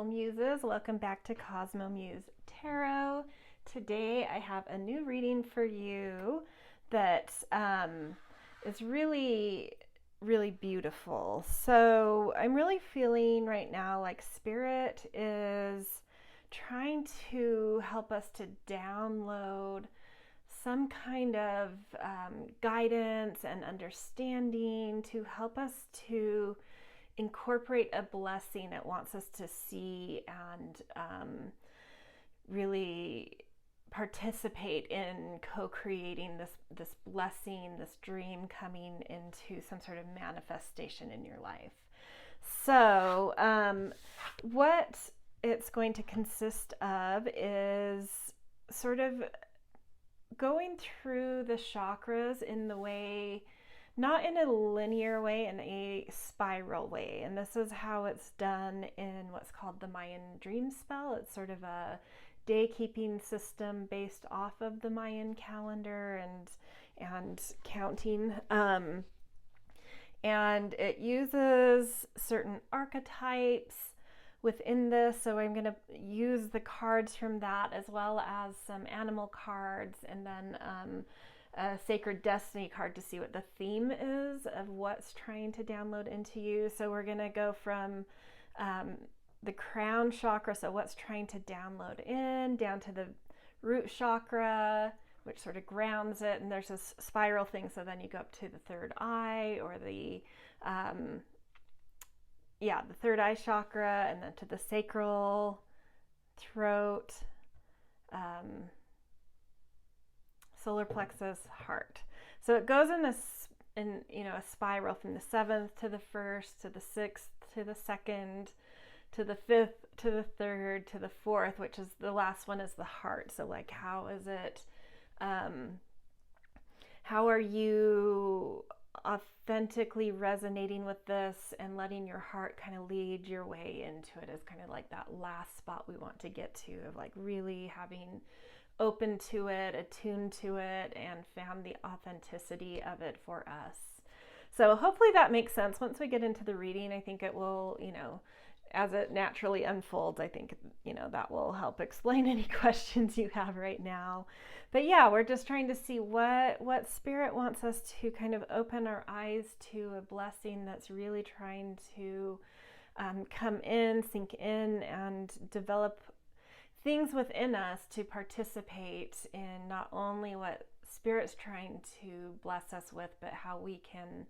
Muses. Welcome back to Cosmo Muse Tarot. Today I have a new reading for you that is really, really beautiful. So I'm really feeling right now like Spirit is trying to help us to download some kind of guidance and understanding to help us to incorporate a blessing it wants us to see and really participate in co-creating this blessing, this dream coming into some sort of manifestation in your life. So what it's going to consist of is sort of going through the chakras in the way, not in a linear way, in a spiral way. And this is how it's done in what's called the Mayan dream spell. It's sort of a day keeping system based off of the Mayan calendar and counting. And it uses certain archetypes within this. So I'm going to use the cards from that as well as some animal cards and then a Sacred Destiny card to see what the theme is of what's trying to download into you. So we're going to go from the crown chakra, so what's trying to download in, down to the root chakra, which sort of grounds it. And there's this spiral thing. So then you go up to the third eye or the third eye chakra, and then to the sacral, throat, solar plexus, heart. So it goes in a spiral from the 7th to the 1st to the 6th to the 2nd to the 5th to the 3rd to the 4th, which is the last one is the heart. So like, how is it? How are you authentically resonating with this and letting your heart kind of lead your way into it is kind of like that last spot we want to get to, of like really having open to it, attuned to it, and found the authenticity of it for us. So hopefully that makes sense. Once we get into the reading, I think it will, as it naturally unfolds, I think, that will help explain any questions you have right now. But yeah, we're just trying to see what Spirit wants us to kind of open our eyes to, a blessing that's really trying to come in, sink in, and develop things within us to participate in not only what Spirit's trying to bless us with, but how we can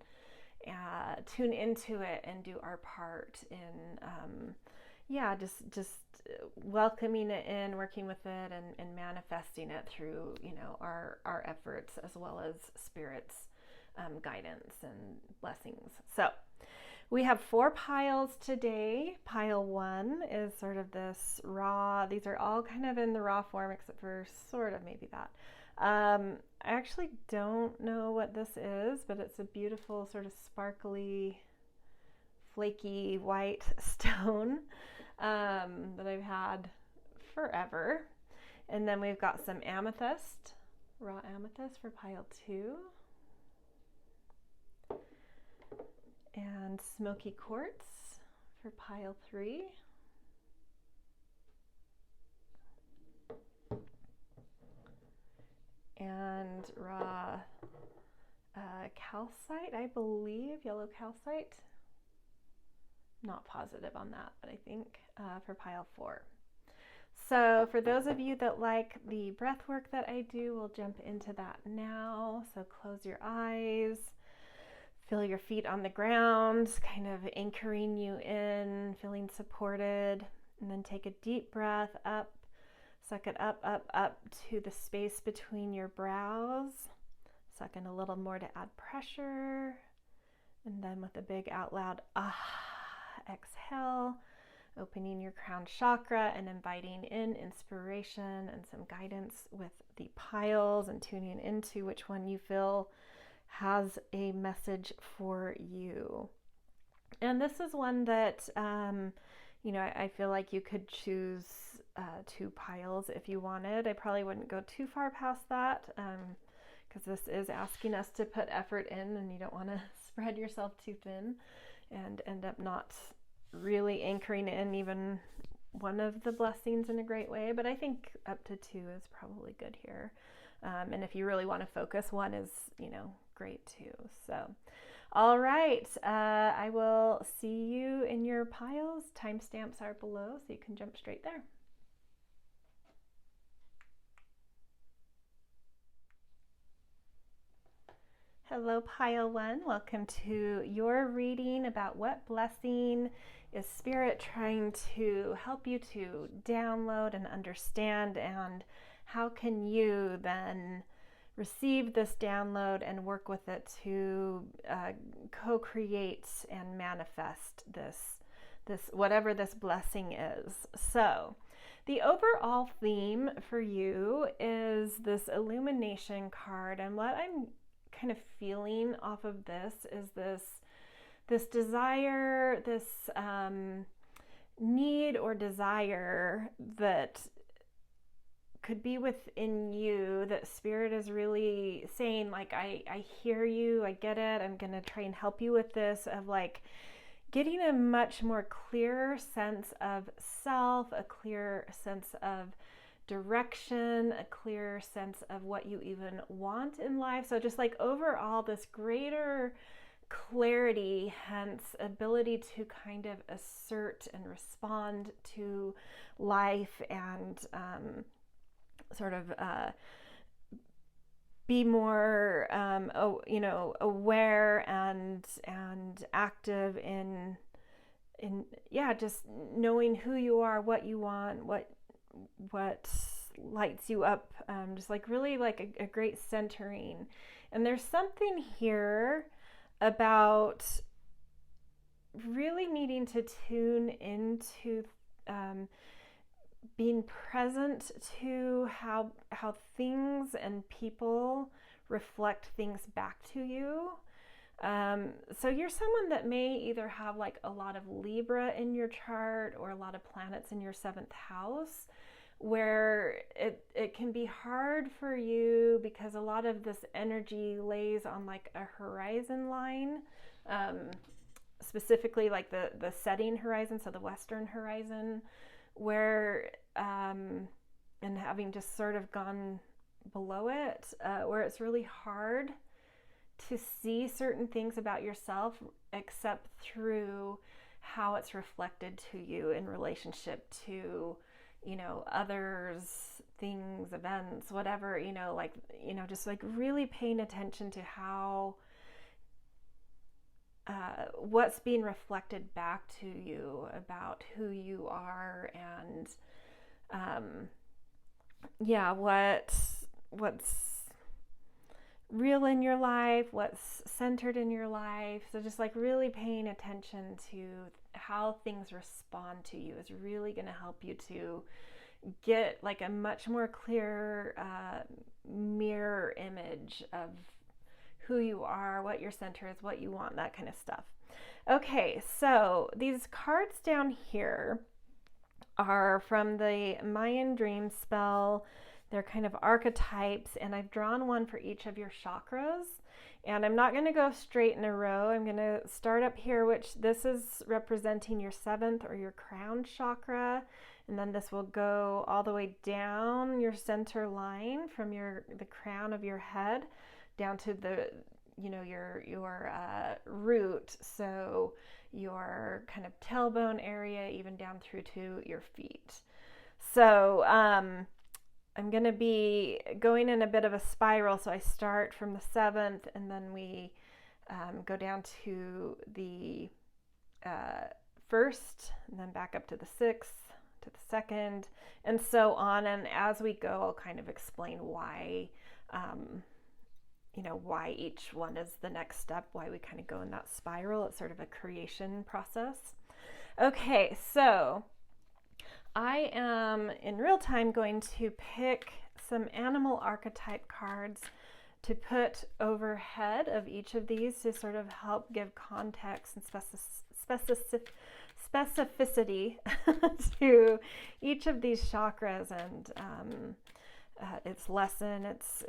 tune into it and do our part in just welcoming it in, working with it, and manifesting it through our efforts, as well as Spirit's guidance and blessings. So we have 4 piles today. Pile 1 is sort of this raw, these are all kind of in the raw form except for sort of maybe that. I actually don't know what this is, but it's a beautiful sort of sparkly, flaky white stone that I've had forever. And then we've got some amethyst, raw amethyst for pile 2. And smoky quartz for pile 3. And raw calcite, I believe, yellow calcite. Not positive on that, but I think for pile 4. So for those of you that like the breath work that I do, we'll jump into that now. So close your eyes. Feel your feet on the ground, kind of anchoring you in, feeling supported. And then take a deep breath up. Suck it up, up, up to the space between your brows. Suck in a little more to add pressure. And then with a big out loud exhale, opening your crown chakra and inviting in inspiration and some guidance with the piles and tuning into which one you feel has a message for you. And this is one that, I feel like you could choose 2 piles if you wanted. I probably wouldn't go too far past that because this is asking us to put effort in, and you don't want to spread yourself too thin and end up not really anchoring in even one of the blessings in a great way, but I think up to 2 is probably good here. And if you really want to focus, 1 is, great too. So, all right. I will see you in your piles. Timestamps are below, so you can jump straight there. Hello, Pile 1. Welcome to your reading about what blessing is Spirit trying to help you to download and understand, and how can you then receive this download and work with it to co-create and manifest this whatever this blessing is. So the overall theme for you is this illumination card, and what I'm kind of feeling off of this is this desire, this need or desire that could be within you, that Spirit is really saying, like, I hear you, I get it, I'm gonna try and help you with this, of like getting a much more clear sense of self, a clear sense of direction, a clear sense of what you even want in life. So just like overall this greater clarity, hence ability to kind of assert and respond to life, and sort of be more aware and active in just knowing who you are, what you want, what lights you up, just like really like a great centering. And there's something here about really needing to tune into being present to how things and people reflect things back to you. So you're someone that may either have like a lot of Libra in your chart, or a lot of planets in your 7th house, where it can be hard for you because a lot of this energy lays on like a horizon line, specifically like the setting horizon, so the western horizon, where and having just sort of gone below it, where it's really hard to see certain things about yourself except through how it's reflected to you in relationship to others, things, events, whatever, just like really paying attention to how what's being reflected back to you about who you are, and what's real in your life, what's centered in your life. So just like really paying attention to how things respond to you is really going to help you to get like a much more clear mirror image of who you are, what your center is, what you want, that kind of stuff. Okay, so these cards down here are from the Mayan dream spell. They're kind of archetypes, and I've drawn one for each of your chakras. And I'm not going to go straight in a row. I'm going to start up here, which this is representing your 7th or your crown chakra. And then this will go all the way down your center line from the crown of your head down to the, your root. So your kind of tailbone area, even down through to your feet. So, I'm going to be going in a bit of a spiral. So I start from the 7th, and then we go down to the 1st, and then back up to the 6th, to the 2nd, and so on. And as we go, I'll kind of explain why, why each one is the next step, why we kind of go in that spiral. It's sort of a creation process. Okay, so I am in real time going to pick some animal archetype cards to put overhead of each of these to sort of help give context and specificity to each of these chakras, and its lesson, it's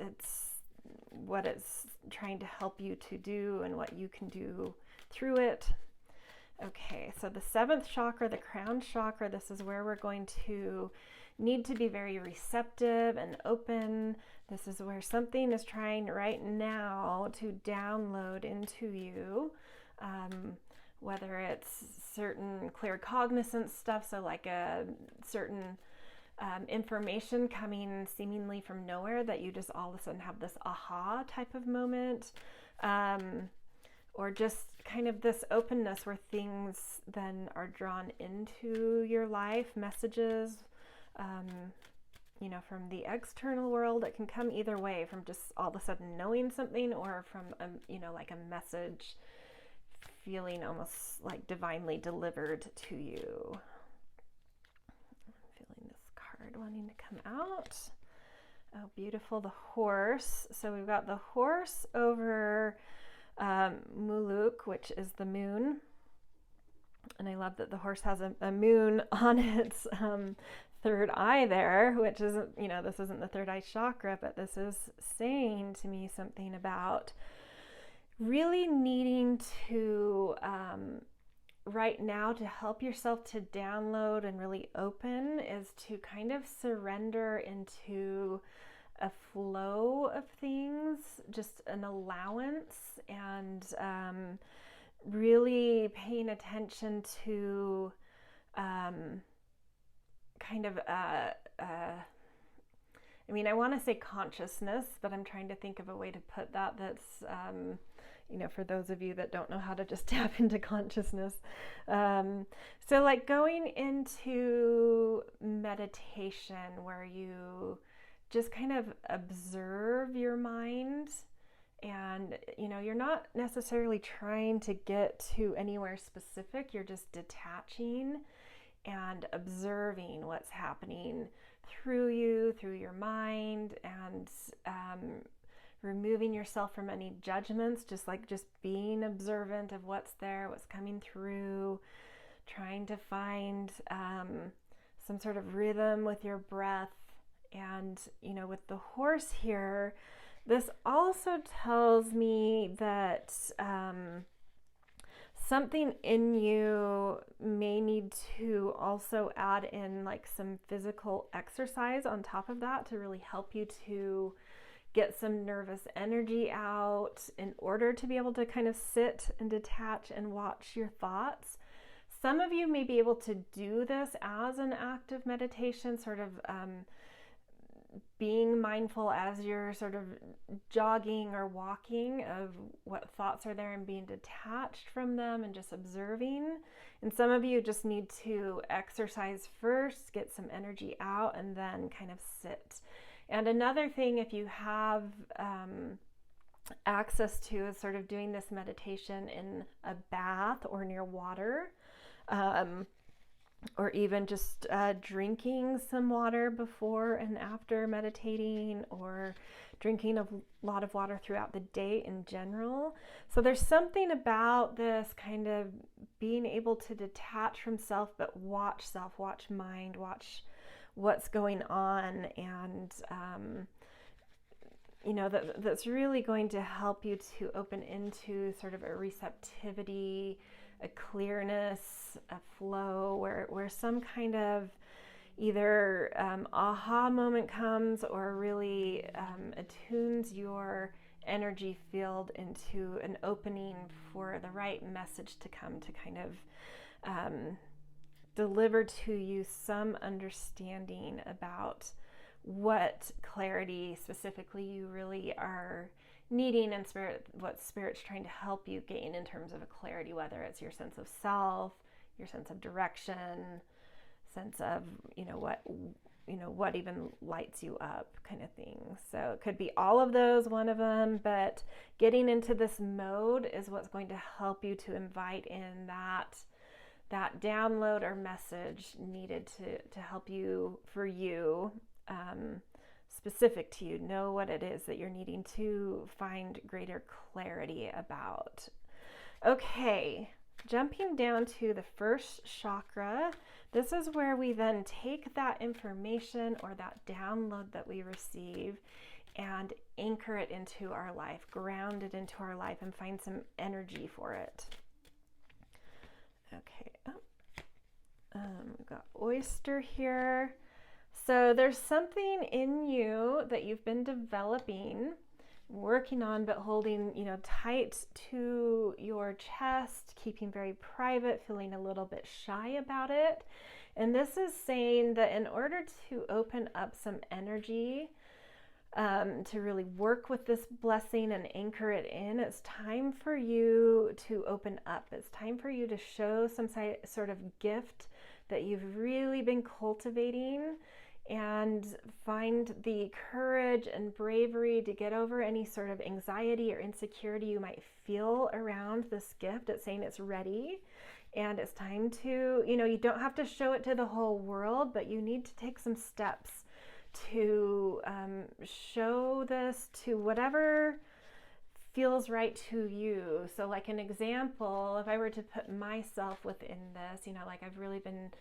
what it's trying to help you to do, and what you can do through it. Okay, so the 7th chakra, the crown chakra, this is where we're going to need to be very receptive and open. This is where something is trying right now to download into you, whether it's certain clear cognizance stuff, so like a certain information coming seemingly from nowhere that you just all of a sudden have this aha type of moment, or just kind of this openness where things then are drawn into your life, messages, from the external world. It can come either way, from just all of a sudden knowing something, or from like a message feeling almost like divinely delivered to you. I'm feeling this card wanting to come out. Oh, beautiful, the horse. So we've got the horse over Muluk, which is the moon. And I love that the horse has a moon on its third eye there, which isn't, this isn't the third eye chakra, but this is saying to me something about really needing to, right now, to help yourself to download and really open, is to kind of surrender into a flow of things, just an allowance, and really paying attention to I want to say consciousness, but I'm trying to think of a way to put that that's, for those of you that don't know how to just tap into consciousness. So like going into meditation where you just kind of observe your mind, and you're not necessarily trying to get to anywhere specific. You're just detaching and observing what's happening through you, through your mind, and removing yourself from any judgments, just being observant of what's there, what's coming through, trying to find some sort of rhythm with your breath. And, with the horse here, this also tells me that something in you may need to also add in like some physical exercise on top of that to really help you to get some nervous energy out in order to be able to kind of sit and detach and watch your thoughts. Some of you may be able to do this as an active meditation, sort of being mindful as you're sort of jogging or walking of what thoughts are there and being detached from them and just observing. And some of you just need to exercise first, get some energy out, and then kind of sit. And another thing, if you have access to, is sort of doing this meditation in a bath or near water. Or even just drinking some water before and after meditating, or drinking a lot of water throughout the day in general. So there's something about this kind of being able to detach from self, but watch self, watch mind, watch what's going on, and that's really going to help you to open into sort of a receptivity, a clearness, a flow, where some kind of either aha moment comes, or really attunes your energy field into an opening for the right message to come to kind of deliver to you some understanding about what clarity specifically you really are needing, and what Spirit's trying to help you gain in terms of a clarity, whether it's your sense of self, your sense of direction, sense of what even lights you up, kind of thing. So it could be all of those, one of them, but getting into this mode is what's going to help you to invite in that download or message needed to help you, for you, specific to you, know what it is that you're needing to find greater clarity about. Okay, jumping down to the first chakra, this is where we then take that information or that download that we receive and anchor it into our life, ground it into our life, and find some energy for it. Okay. We've got oyster here. So there's something in you that you've been developing, working on, but holding, tight to your chest, keeping very private, feeling a little bit shy about it. And this is saying that in order to open up some energy, to really work with this blessing and anchor it in, it's time for you to open up. It's time for you to show some sort of gift that you've really been cultivating, and find the courage and bravery to get over any sort of anxiety or insecurity you might feel around this gift. It's saying it's ready, and it's time to, you don't have to show it to the whole world, but you need to take some steps to show this to whatever feels right to you. So like an example, if I were to put myself within this, like I've really been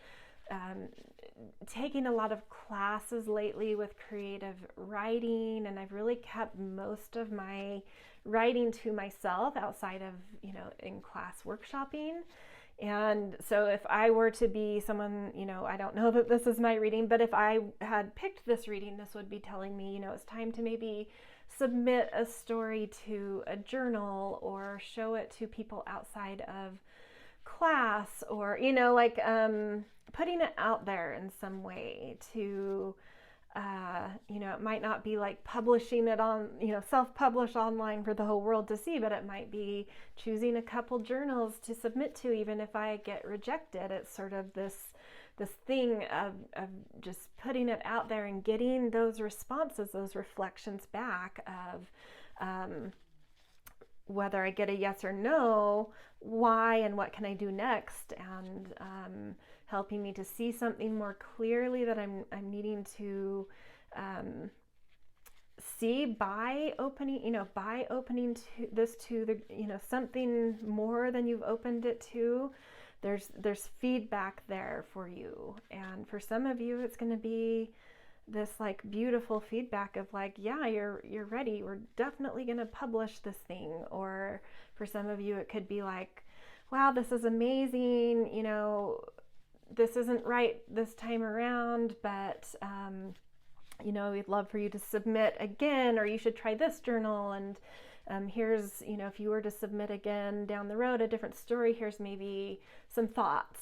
taking a lot of classes lately with creative writing, and I've really kept most of my writing to myself outside of, in class workshopping. And so if I were to be someone, I don't know that this is my reading, but if I had picked this reading, this would be telling me, it's time to maybe submit a story to a journal or show it to people outside of class, or, putting it out there in some way to, it might not be like publishing it on, self-publish online for the whole world to see, but it might be choosing a couple journals to submit to, even if I get rejected. It's sort of this thing of just putting it out there and getting those responses, those reflections back of whether I get a yes or no, why and what can I do next, and helping me to see something more clearly that I'm needing to see by opening to this to the, something more than you've opened it to. There's feedback there for you, and for some of you it's going to be this like beautiful feedback of like, yeah, you're ready, we're definitely going to publish this thing. Or for some of you it could be like, wow, this is amazing, this isn't right this time around, but we'd love for you to submit again, or you should try this journal, and here's, if you were to submit again down the road a different story, here's maybe some thoughts,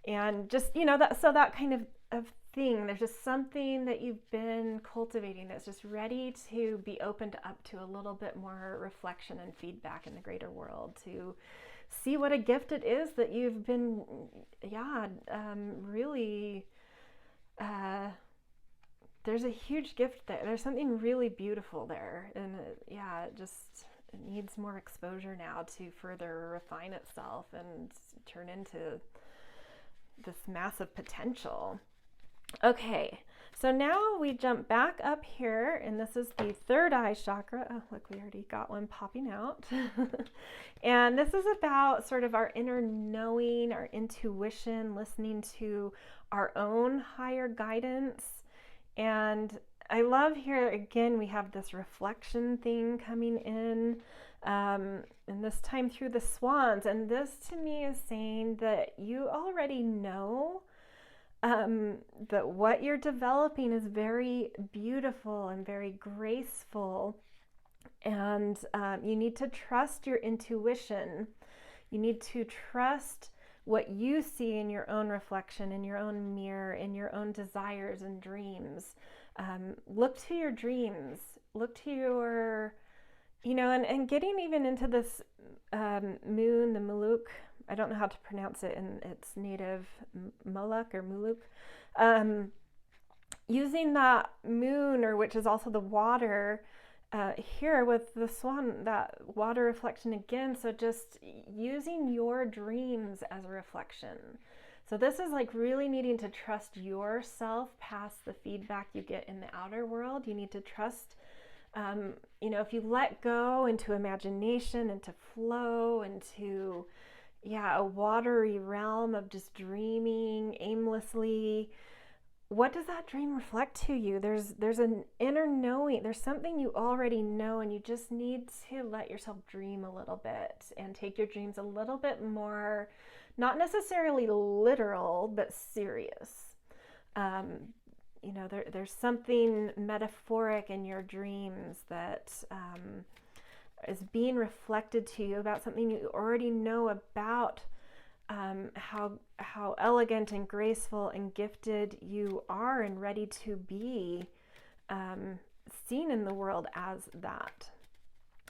and just, that kind of thing. There's just something that you've been cultivating that's just ready to be opened up to a little bit more reflection and feedback in the greater world, to see what a gift it is that you've been, really, there's a huge gift there. There's something really beautiful there, and it needs more exposure now to further refine itself and turn into this massive potential. Okay, so now we jump back up here, and this is the third eye chakra. Oh, look, we already got one popping out. And this is about sort of our inner knowing, our intuition, listening to our own higher guidance. And I love here, again, we have this reflection thing coming in, and this time through the swans. And this to me is saying that you already know that what you're developing is very beautiful and very graceful, and you need to trust your intuition. You need to trust what you see in your own reflection, in your own mirror, in your own desires and dreams. Look to your dreams, look to your, and getting even into this moon, the Muluk, I don't know how to pronounce it in its native, Muluk or Muluk. Using that moon, or which is also the water, here with the swan, that water reflection again. So just using your dreams as a reflection. So this is like really needing to trust yourself past the feedback you get in the outer world. You need to trust, if you let go into imagination, into flow, into a watery realm of just dreaming aimlessly, what does that dream reflect to you? There's an inner knowing, there's something you already know, and you just need to let yourself dream a little bit and take your dreams a little bit more not necessarily literal, but serious. There's something metaphoric in your dreams that is being reflected to you about something you already know about, how elegant and graceful and gifted you are and ready to be seen in the world as that.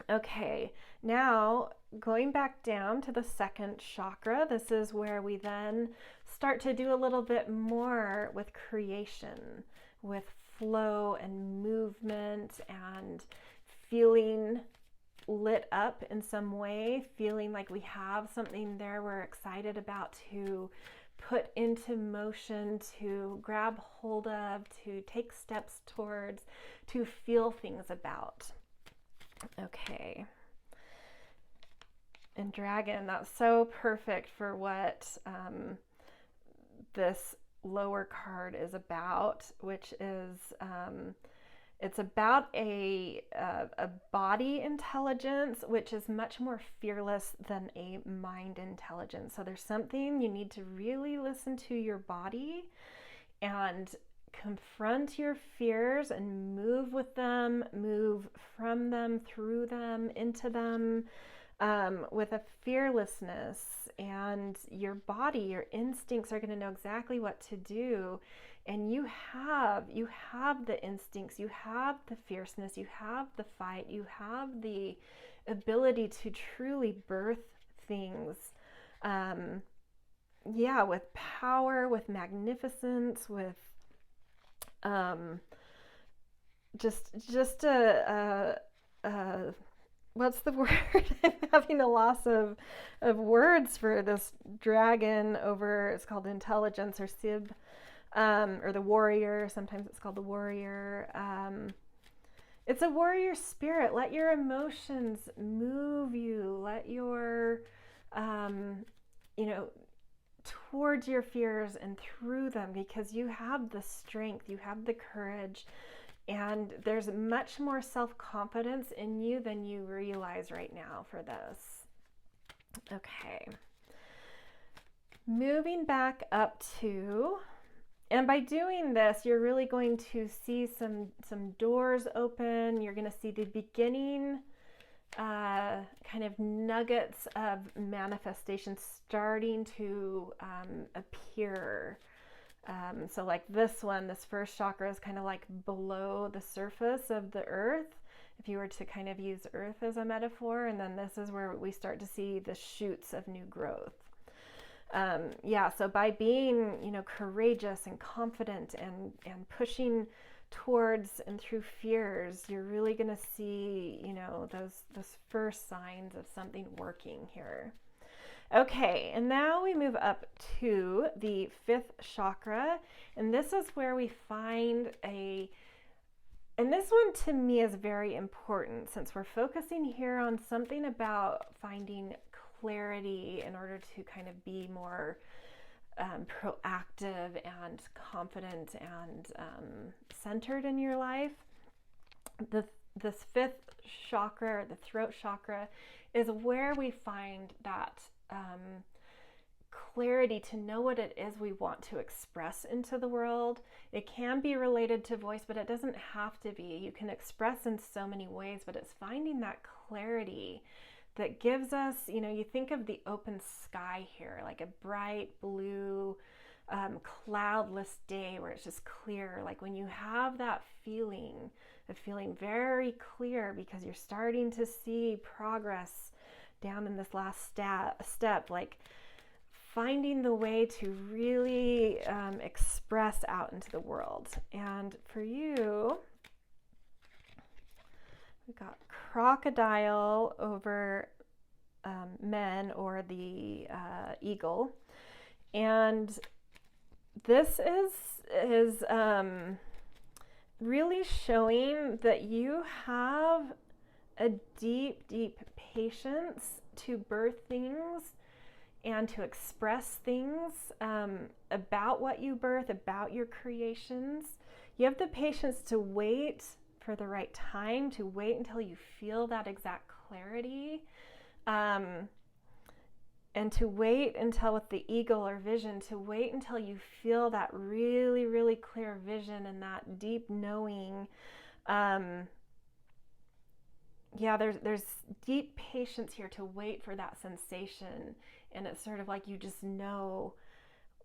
Okay, now going back down to the second chakra, this is where we then start to do a little bit more with creation, with flow and movement and feeling lit up in some way, feeling like we have something there we're excited about to put into motion, to grab hold of, to take steps towards, to feel things about. Okay. And dragon, that's so perfect for what this lower card is about, which is it's about a body intelligence, which is much more fearless than a mind intelligence. So there's something you need to really listen to your body and confront your fears and move with them, move from them, through them, into them, with a fearlessness. And your body, your instincts are going to know exactly what to do. And you have the instincts, you have the fierceness, you have the fight, you have the ability to truly birth things, with power, with magnificence, with just a what's the word? I'm having a loss of words for this dragon over, it's called intelligence or Sib, or the warrior. Sometimes it's called the warrior. It's a warrior spirit. Let your emotions move you. Let your, towards your fears and through them, because you have the strength, you have the courage, and there's much more self-confidence in you than you realize right now for this. Okay. Moving back up to, and by doing this, you're really going to see some doors open. You're going to see the beginning kind of nuggets of manifestation starting to appear. So like this first chakra is kind of like below the surface of the earth, if you were to kind of use earth as a metaphor. And then this is where we start to see the shoots of new growth. So by being, courageous and confident and pushing towards and through fears, you're really going to see, those first signs of something working here. Okay, and now we move up to the fifth chakra, and this is where we find and this one to me is very important, since we're focusing here on something about finding clarity in order to kind of be more proactive and confident and centered in your life. This fifth chakra, the throat chakra, is where we find that clarity to know what it is we want to express into the world. It can be related to voice, but it doesn't have to be. You can express in so many ways, but it's finding that clarity that gives us, you think of the open sky here, like a bright blue, cloudless day where it's just clear. Like when you have that feeling of feeling very clear because you're starting to see progress down in this last step, like finding the way to really express out into the world. And for you, we've got crocodile over men, or the eagle. And this is really showing that you have a deep, deep patience to birth things and to express things about what you birth, about your creations. You have the patience to wait for the right time, to wait until you feel that exact clarity. And to wait until, with the eagle or vision, to wait until you feel that really, really clear vision and that deep knowing. There's deep patience here to wait for that sensation. And it's sort of like you just know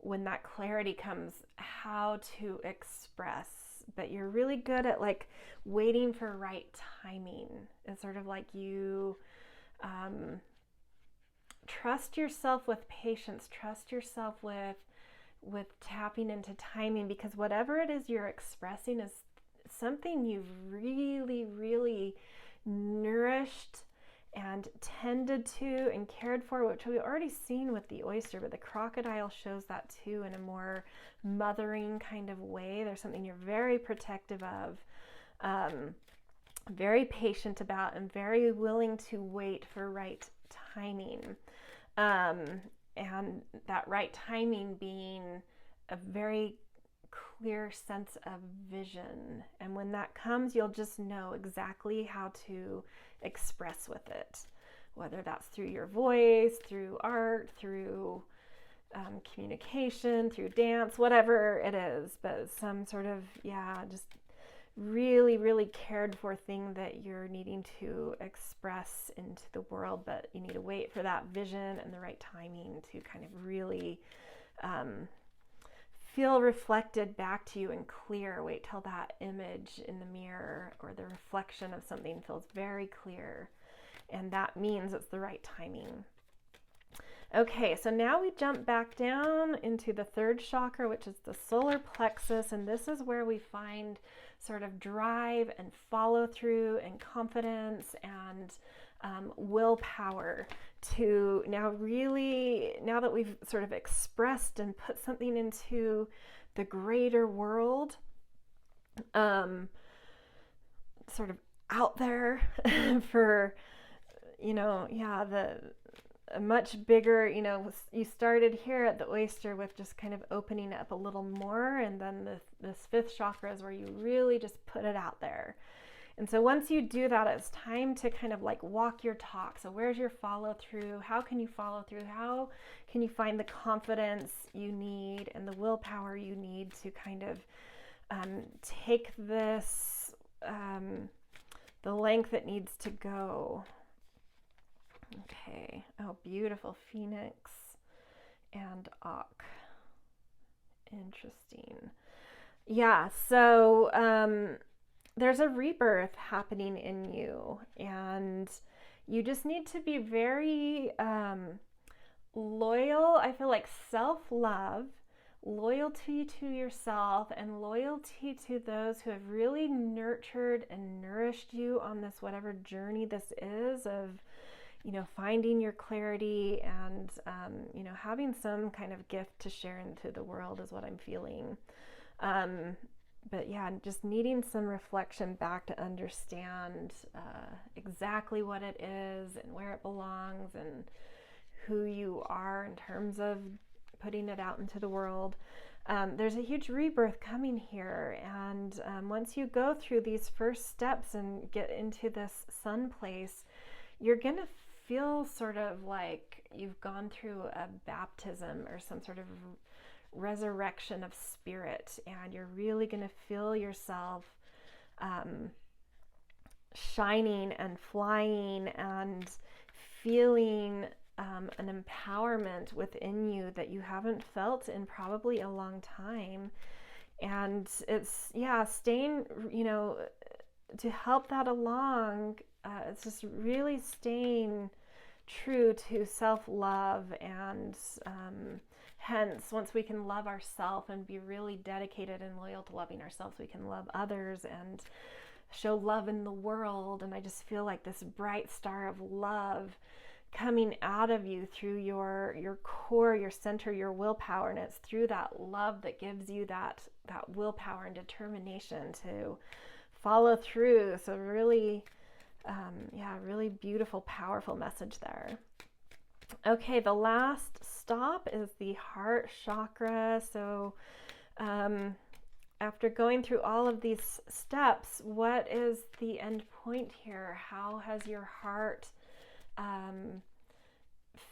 when that clarity comes how to express. But you're really good at like waiting for right timing. It's sort of like you trust yourself with patience, trust yourself with tapping into timing, because whatever it is you're expressing is something you've really, really nourished and tended to and cared for, which we've already seen with the oyster, but the crocodile shows that too in a more mothering kind of way. There's something you're very protective of, very patient about, and very willing to wait for right timing. And that right timing being a very clear sense of vision. And when that comes, you'll just know exactly how to express with it, whether that's through your voice, through art, through communication, through dance, whatever it is, but some sort of, just really, really cared for thing that you're needing to express into the world, but you need to wait for that vision and the right timing to kind of really feel reflected back to you and clear. Wait till that image in the mirror or the reflection of something feels very clear, and that means it's the right timing. Okay, so now we jump back down into the third chakra, which is the solar plexus, and this is where we find sort of drive and follow through and confidence and willpower to now that we've sort of expressed and put something into the greater world, sort of out there for, a much bigger, you started here at the oyster with just kind of opening up a little more, and then this fifth chakra is where you really just put it out there. And so once you do that, it's time to kind of like walk your talk. So where's your follow through? How can you follow through? How can you find the confidence you need and the willpower you need to kind of take this the length it needs to go? Okay. Oh, beautiful. Phoenix and Auk. Interesting. Yeah. So there's a rebirth happening in you, and you just need to be very loyal. I feel like self-love, loyalty to yourself, and loyalty to those who have really nurtured and nourished you on this whatever journey this is of finding your clarity and having some kind of gift to share into the world is what I'm feeling. But just needing some reflection back to understand exactly what it is and where it belongs and who you are in terms of putting it out into the world. There's a huge rebirth coming here, and once you go through these first steps and get into this sun place, you're gonna feel sort of like you've gone through a baptism or some sort of resurrection of spirit, and you're really going to feel yourself shining and flying and feeling an empowerment within you that you haven't felt in probably a long time. And it's staying, to help that along, it's just really staying true to self-love, and hence, once we can love ourselves and be really dedicated and loyal to loving ourselves, we can love others and show love in the world. And I just feel like this bright star of love coming out of you through your core, your center, your willpower, and it's through that love that gives you that willpower and determination to follow through. So really, really beautiful, powerful message there. Okay, the last stop is the heart chakra. So after going through all of these steps, what is the end point here? How has your heart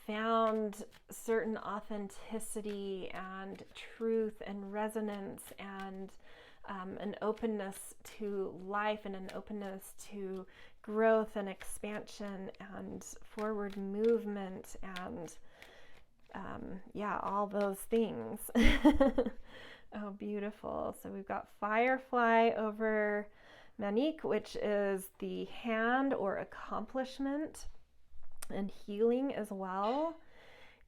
found certain authenticity and truth and resonance and an openness to life and an openness to growth and expansion and forward movement and all those things. Oh, beautiful. So we've got Firefly over Manique, which is the hand or accomplishment and healing as well.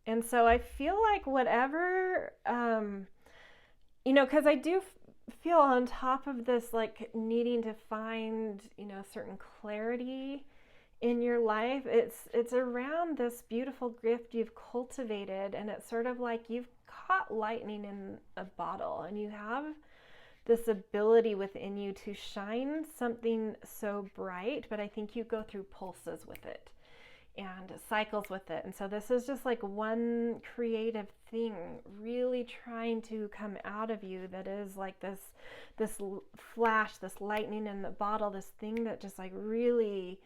And so I feel like whatever, because I do feel on top of this, like needing to find, certain clarity in your life. It's around this beautiful gift you've cultivated, and it's sort of like you've caught lightning in a bottle, and you have this ability within you to shine something so bright, but I think you go through pulses with it and cycles with it. And so this is just like one creative thing really trying to come out of you that is like this flash, this lightning in the bottle, this thing that just like really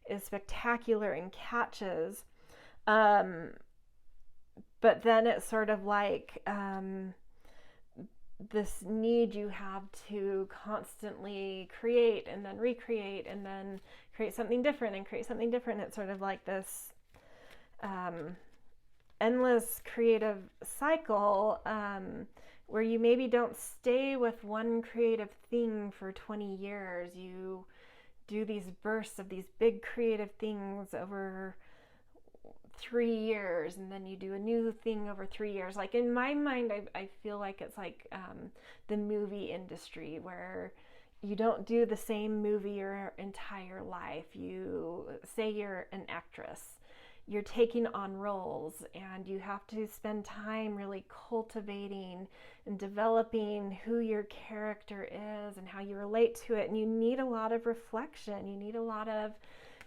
is spectacular and catches. But then it's sort of like this need you have to constantly create and then recreate and then create something different and create something different. It's sort of like this endless creative cycle where you maybe don't stay with one creative thing for 20 years. You do these bursts of these big creative things over 3 years, and then you do a new thing over 3 years. Like in my mind, I feel like it's like the movie industry, where you don't do the same movie your entire life. You say you're an actress, you're taking on roles, and you have to spend time really cultivating and developing who your character is and how you relate to it. And you need a lot of reflection. You need a lot of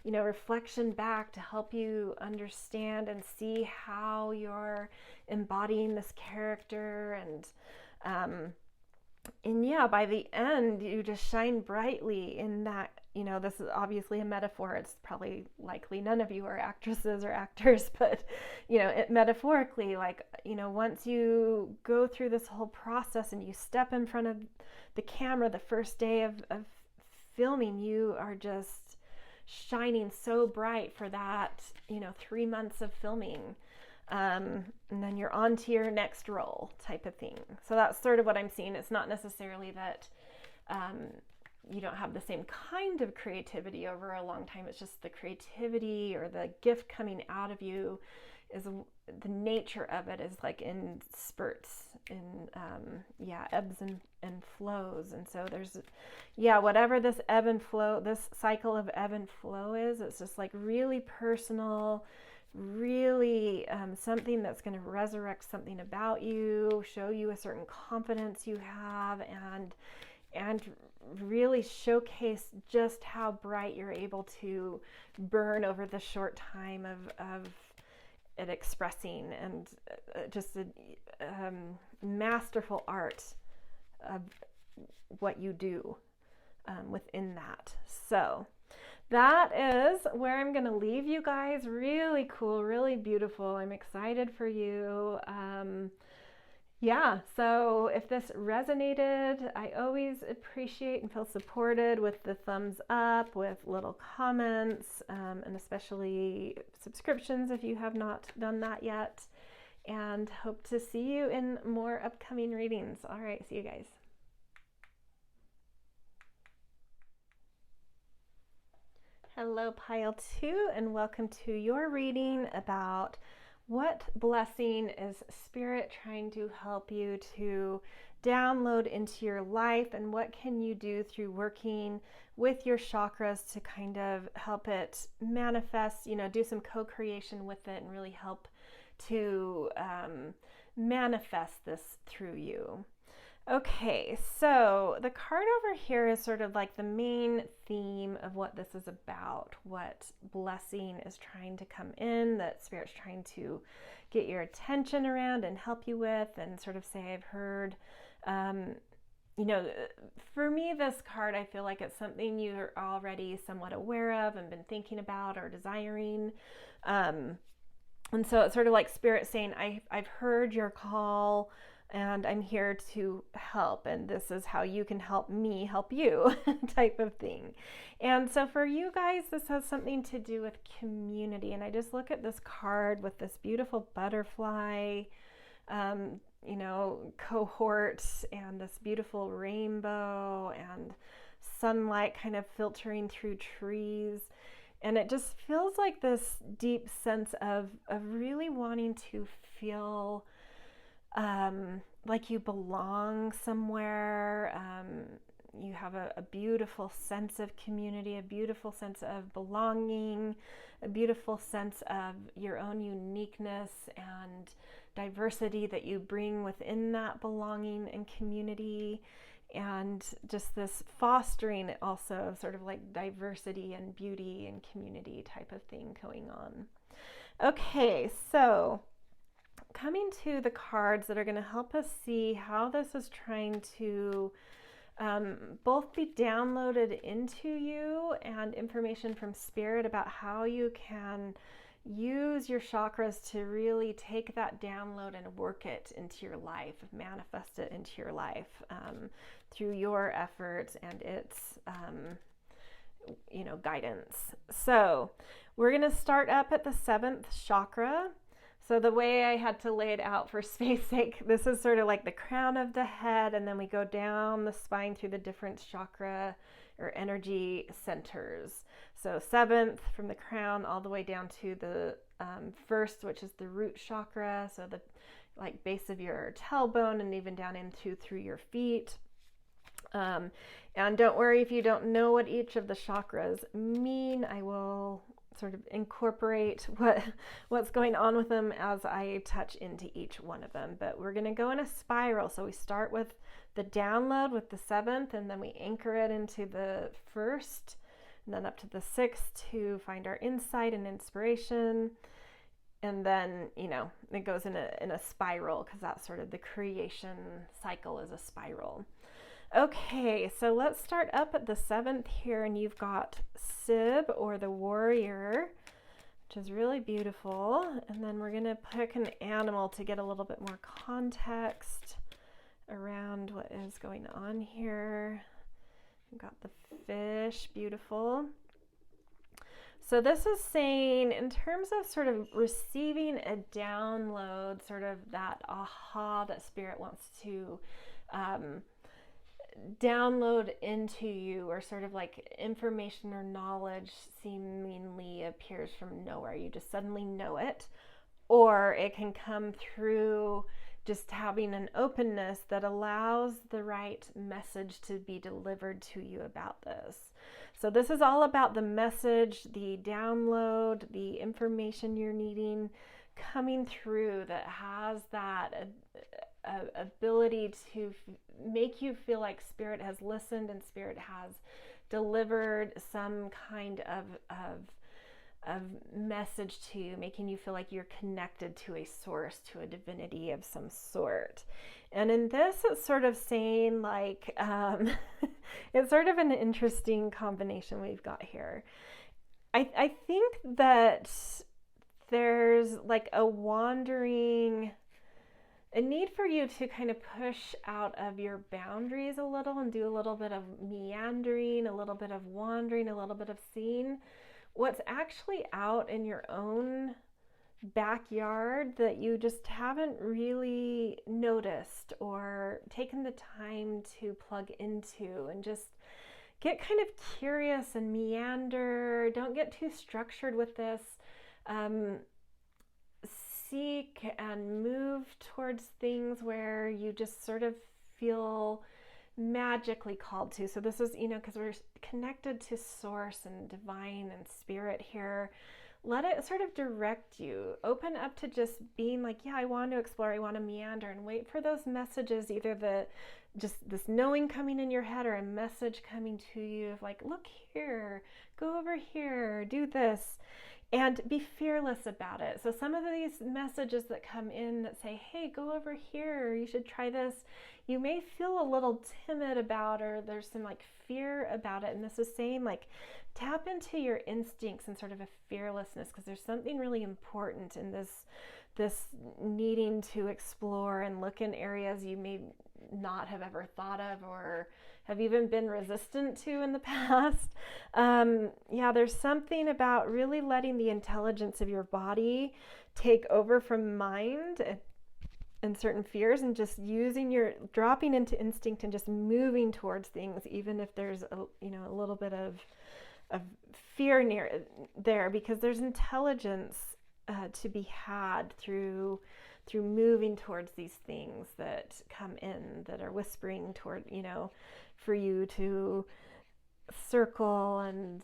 reflection back to help you understand and see how you're embodying this character. And by the end, you just shine brightly in that. This is obviously a metaphor. It's probably likely none of you are actresses or actors, but, metaphorically, like, once you go through this whole process and you step in front of the camera the first day of filming, you are just shining so bright for that, 3 months of filming. And then you're on to your next role type of thing. So that's sort of what I'm seeing. It's not necessarily that you don't have the same kind of creativity over a long time. It's just the creativity or the gift coming out of you is the nature of it is like in spurts, in ebbs and flows. And so there's whatever this ebb and flow, this cycle of ebb and flow is, it's just like really personal, really something that's going to resurrect something about you, show you a certain confidence you have, and really showcase just how bright you're able to burn over the short time of it expressing, and just a masterful art of what you do within that. So that is where I'm going to leave you guys. Really cool, really beautiful. I'm excited for you. So if this resonated, I always appreciate and feel supported with the thumbs up, with little comments, and especially subscriptions if you have not done that yet. And hope to see you in more upcoming readings. All right, see you guys. Hello, Pile 2, and welcome to your reading about what blessing is Spirit trying to help you to download into your life, and what can you do through working with your chakras to kind of help it manifest, do some co-creation with it and really help to manifest this through you. Okay, so the card over here is sort of like the main theme of what this is about, what blessing is trying to come in, that Spirit's trying to get your attention around and help you with, and sort of say, I've heard, for me, this card, I feel like it's something you're already somewhat aware of and been thinking about or desiring. And so it's sort of like Spirit saying, I've heard your call and I'm here to help. And this is how you can help me help you type of thing. And so for you guys, this has something to do with community. And I just look at this card with this beautiful butterfly, cohort, and this beautiful rainbow and sunlight kind of filtering through trees. And it just feels like this deep sense of really wanting to feel like you belong somewhere. You have a beautiful sense of community, a beautiful sense of belonging, a beautiful sense of your own uniqueness and diversity that you bring within that belonging and community. And just this fostering also of sort of like diversity and beauty and community type of thing going on. Okay, so coming to the cards that are going to help us see how this is trying to both be downloaded into you and information from Spirit about how you can use your chakras to really take that download and work it into your life, manifest it into your life through your efforts and its, guidance. So we're going to start up at the 7th chakra. So the way I had to lay it out for space sake, this is sort of like the crown of the head, and then we go down the spine through the different chakra or energy centers. So 7th from the crown all the way down to the 1st, which is the root chakra. So the like base of your tailbone and even down into through your feet. And don't worry if you don't know what each of the chakras mean. I will sort of incorporate what's going on with them as I touch into each one of them. But we're going to go in a spiral. So we start with the download with the 7th, and then we anchor it into the 1st, and then up to the 6th to find our insight and inspiration. And then, it goes in a spiral, because that's sort of the creation cycle is a spiral. Okay, so let's start up at the 7th here, and you've got Sib, or the warrior, which is really beautiful. And then we're going to pick an animal to get a little bit more context around what is going on here. We've got the fish, beautiful. So this is saying, in terms of sort of receiving a download, sort of that aha that Spirit wants to download into you, or sort of like information or knowledge seemingly appears from nowhere. You just suddenly know it, or it can come through just having an openness that allows the right message to be delivered to you about this. So this is all about the message, the download, the information you're needing coming through that has that ability to make you feel like Spirit has listened and Spirit has delivered some kind of message to you, making you feel like you're connected to a source, to a divinity of some sort. And in this, it's sort of saying like, it's sort of an interesting combination we've got here. I think that there's like a need for you to kind of push out of your boundaries a little and do a little bit of meandering, a little bit of wandering, a little bit of seeing what's actually out in your own backyard that you just haven't really noticed or taken the time to plug into, and just get kind of curious and meander. Don't get too structured with this. Seek and move towards things where you just sort of feel magically called to. So this is, because we're connected to source and divine and Spirit here. Let it sort of direct you. Open up to just being like, yeah, I want to explore, I want to meander, and wait for those messages, either just this knowing coming in your head, or a message coming to you of like, look here, go over here, do this. and be fearless about it. So some of these messages that come in that say, hey, go over here, you should try this, you may feel a little timid about, or there's some like fear about it. And this is saying like, tap into your instincts and sort of a fearlessness, because there's something really important in this needing to explore and look in areas you may not have ever thought of or have even been resistant to in the past. Yeah, there's something about really letting the intelligence of your body take over from mind and certain fears, and just dropping into instinct and just moving towards things, even if there's a little bit of fear near there, because there's intelligence to be had through moving towards these things that come in, that are whispering toward, for you to circle and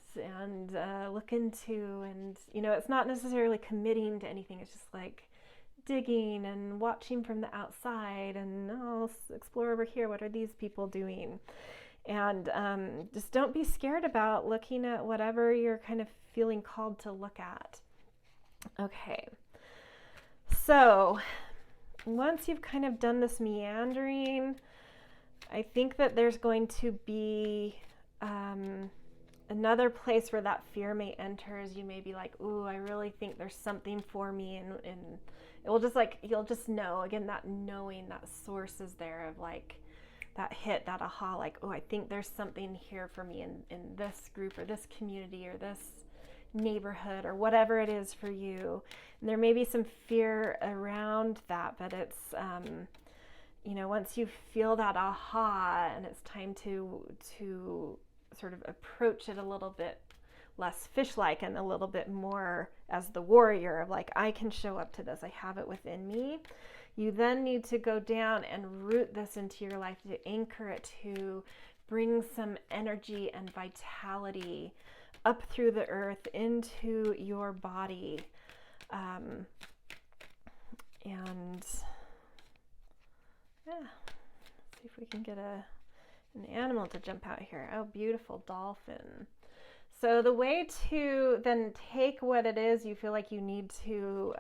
look into. And it's not necessarily committing to anything, it's just like digging and watching from the outside, and let's explore over here, what are these people doing? And just don't be scared about looking at whatever you're kind of feeling called to look at. Okay, so once you've kind of done this meandering, I think that there's going to be another place where that fear may enter. As you may be like, ooh, I really think there's something for me, and it will just like, you'll just know, again, that knowing, that source is there of like that hit, that aha, like, oh, I think there's something here for me in this group or this community or this neighborhood or whatever it is for you. And there may be some fear around that, but it's once you feel that aha, and it's time to sort of approach it a little bit less fish-like and a little bit more as the warrior of like, I can show up to this, I have it within me. You then need to go down and root this into your life, to anchor it, to bring some energy and vitality up through the earth into your body. And yeah, let's see if we can get an animal to jump out here. Oh, beautiful dolphin. So the way to then take what it is you feel like you need to,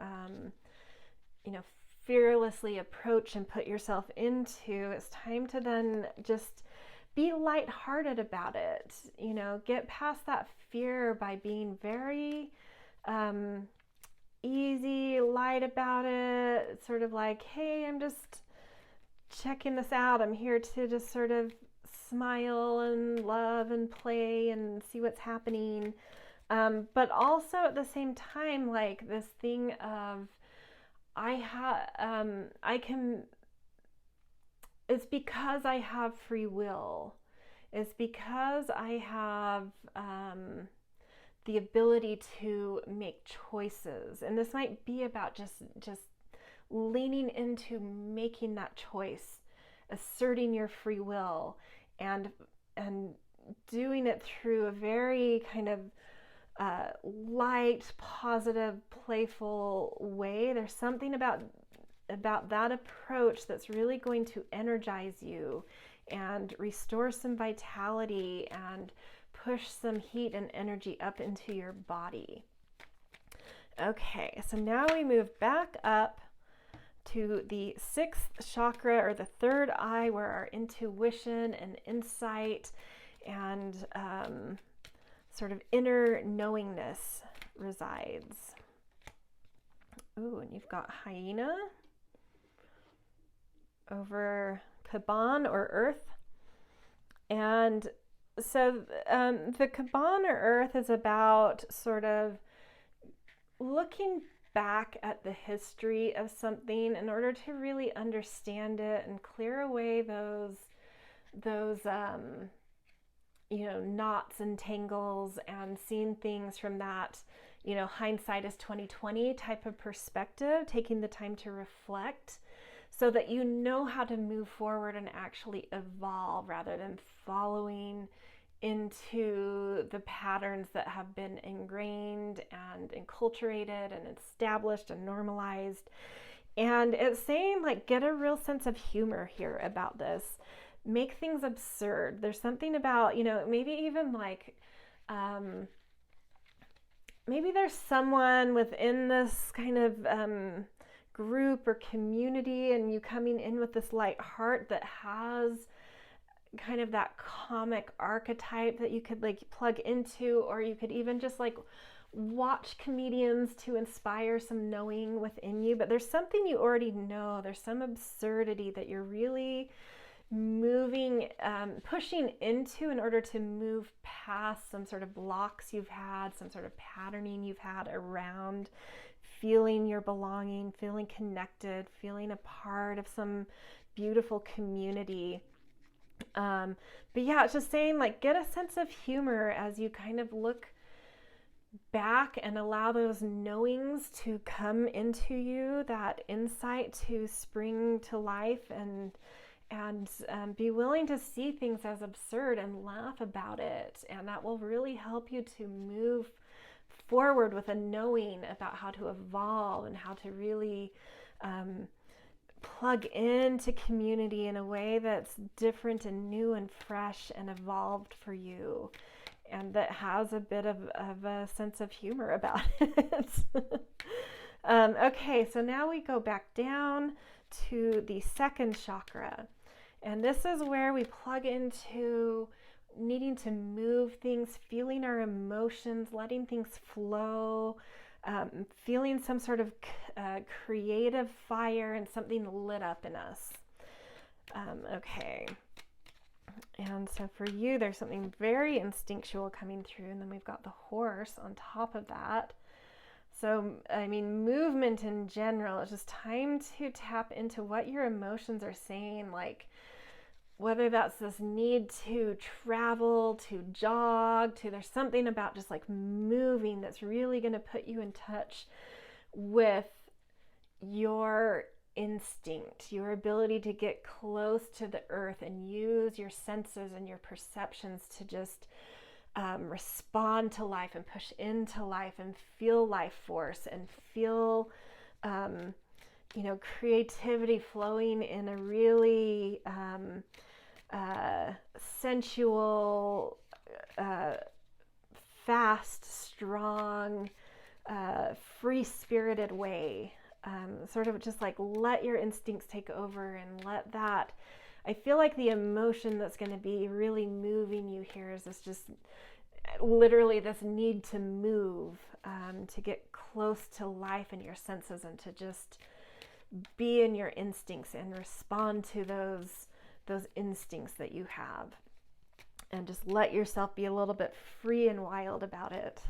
fearlessly approach and put yourself into, it's time to then just be lighthearted about it. Get past that fear by being very easy, light about it. It's sort of like, hey, I'm just checking this out. I'm here to just sort of smile and love and play and see what's happening. But also at the same time, like this thing of, it's because I have free will. It's because I have the ability to make choices. And this might be about just leaning into making that choice, asserting your free will, and doing it through a very kind of light, positive, playful way. There's something about that approach that's really going to energize you and restore some vitality and push some heat and energy up into your body. Okay, so now we move back up to the 6th chakra, or the 3rd eye, where our intuition and insight and sort of inner knowingness resides. Ooh, and you've got hyena over Kaban, or earth. And so the Kaban, or earth, is about sort of looking back at the history of something in order to really understand it and clear away those knots and tangles, and seeing things from that, hindsight is 2020 type of perspective, taking the time to reflect so that you know how to move forward and actually evolve, rather than following into the patterns that have been ingrained and enculturated and established and normalized. And it's saying, like, get a real sense of humor here about this. Make things absurd. There's something about, maybe even like maybe there's someone within this kind of group or community, and you coming in with this light heart that has kind of that comic archetype that you could like plug into, or you could even just like watch comedians to inspire some knowing within you. But there's something you already know. There's some absurdity that you're really moving, pushing into in order to move past some sort of blocks you've had, some sort of patterning you've had around feeling your belonging, feeling connected, feeling a part of some beautiful community. But yeah, it's just saying like get a sense of humor as you kind of look back and allow those knowings to come into you, that insight to spring to life, and be willing to see things as absurd and laugh about it. And that will really help you to move forward with a knowing about how to evolve and how to really plug into community in a way that's different and new and fresh and evolved for you, and that has a bit of a sense of humor about it. Okay, so now we go back down to the second chakra. And this is where we plug into needing to move things, feeling our emotions, letting things flow, feeling some sort of creative fire and something lit up in us. Okay. And so for you, there's something very instinctual coming through. And then we've got the horse on top of that. So, I mean, movement in general, it's just time to tap into what your emotions are saying, like whether that's this need to travel, to jog, to there's something about just like moving that's really going to put you in touch with your instinct, your ability to get close to the earth and use your senses and your perceptions to just respond to life and push into life and feel life force and feel creativity flowing in a really sensual, fast, strong, free-spirited way. Sort of just like let your instincts take over and let that, I feel like the emotion that's going to be really moving you here is this just literally this need to move, to get close to life and your senses and to just be in your instincts and respond to those instincts that you have, and just let yourself be a little bit free and wild about it.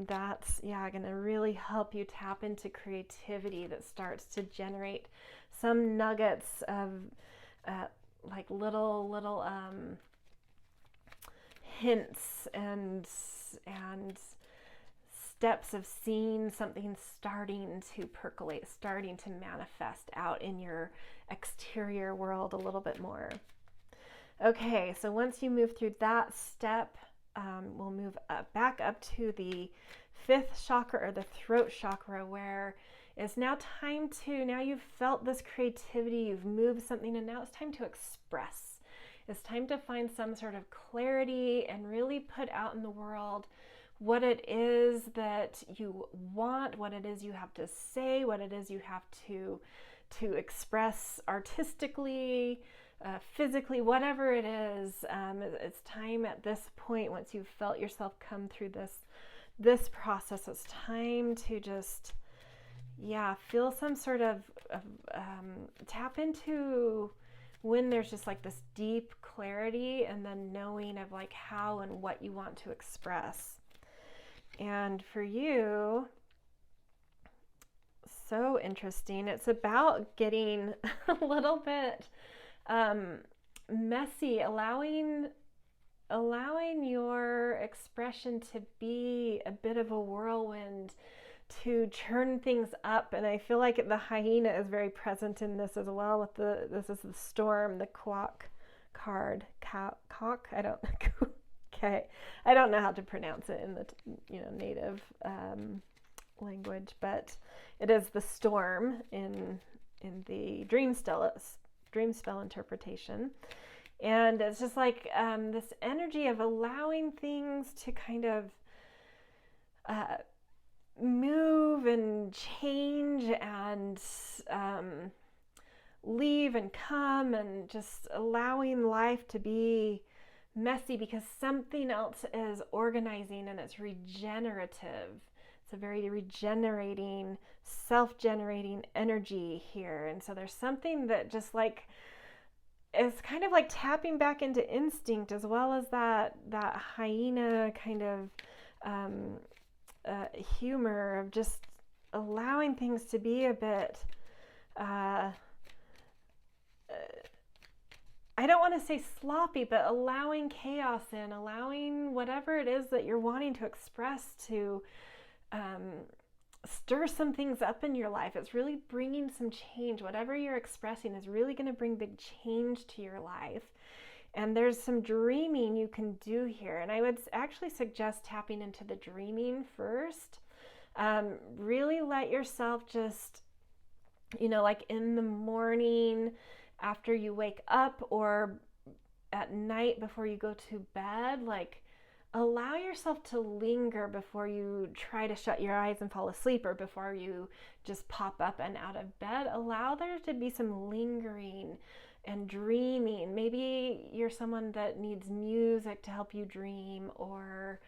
That's going to really help you tap into creativity that starts to generate some nuggets of like little hints and steps of seeing something starting to percolate, starting to manifest out in your exterior world a little bit more. Okay, so once you move through that step, we'll move back up to the fifth chakra, or the throat chakra, where it's now time to, now you've felt this creativity, you've moved something, and now it's time to express. It's time to find some sort of clarity and really put out in the world what it is that you want, what it is you have to say, what it is you have to express artistically, physically, whatever it is. It's time at this point, once you've felt yourself come through this process, it's time to just feel some sort of tap into when there's just like this deep clarity and then knowing of like how and what you want to express. And for you, so interesting. It's about getting a little bit messy, allowing your expression to be a bit of a whirlwind, to churn things up. And I feel like the hyena is very present in this as well. With this is the storm, the quack card, cock. I don't know. Okay, I don't know how to pronounce it in the native language, but it is the storm in the dream spell interpretation. And it's just like this energy of allowing things to kind of uh, move and change and leave and come, and just allowing life to be messy because something else is organizing and it's regenerative. It's a very regenerating, self-generating energy here. And so there's something that just like is kind of like tapping back into instinct, as well as that hyena kind of humor of just allowing things to be a bit I don't want to say sloppy, but allowing chaos in, allowing whatever it is that you're wanting to express to stir some things up in your life. It's really bringing some change. Whatever you're expressing is really going to bring big change to your life. And there's some dreaming you can do here. And I would actually suggest tapping into the dreaming first. Really let yourself just, like in the morning, after you wake up, or at night before you go to bed, like allow yourself to linger before you try to shut your eyes and fall asleep, or before you just pop up and out of bed. Allow there to be some lingering and dreaming. Maybe you're someone that needs music to help you dream, or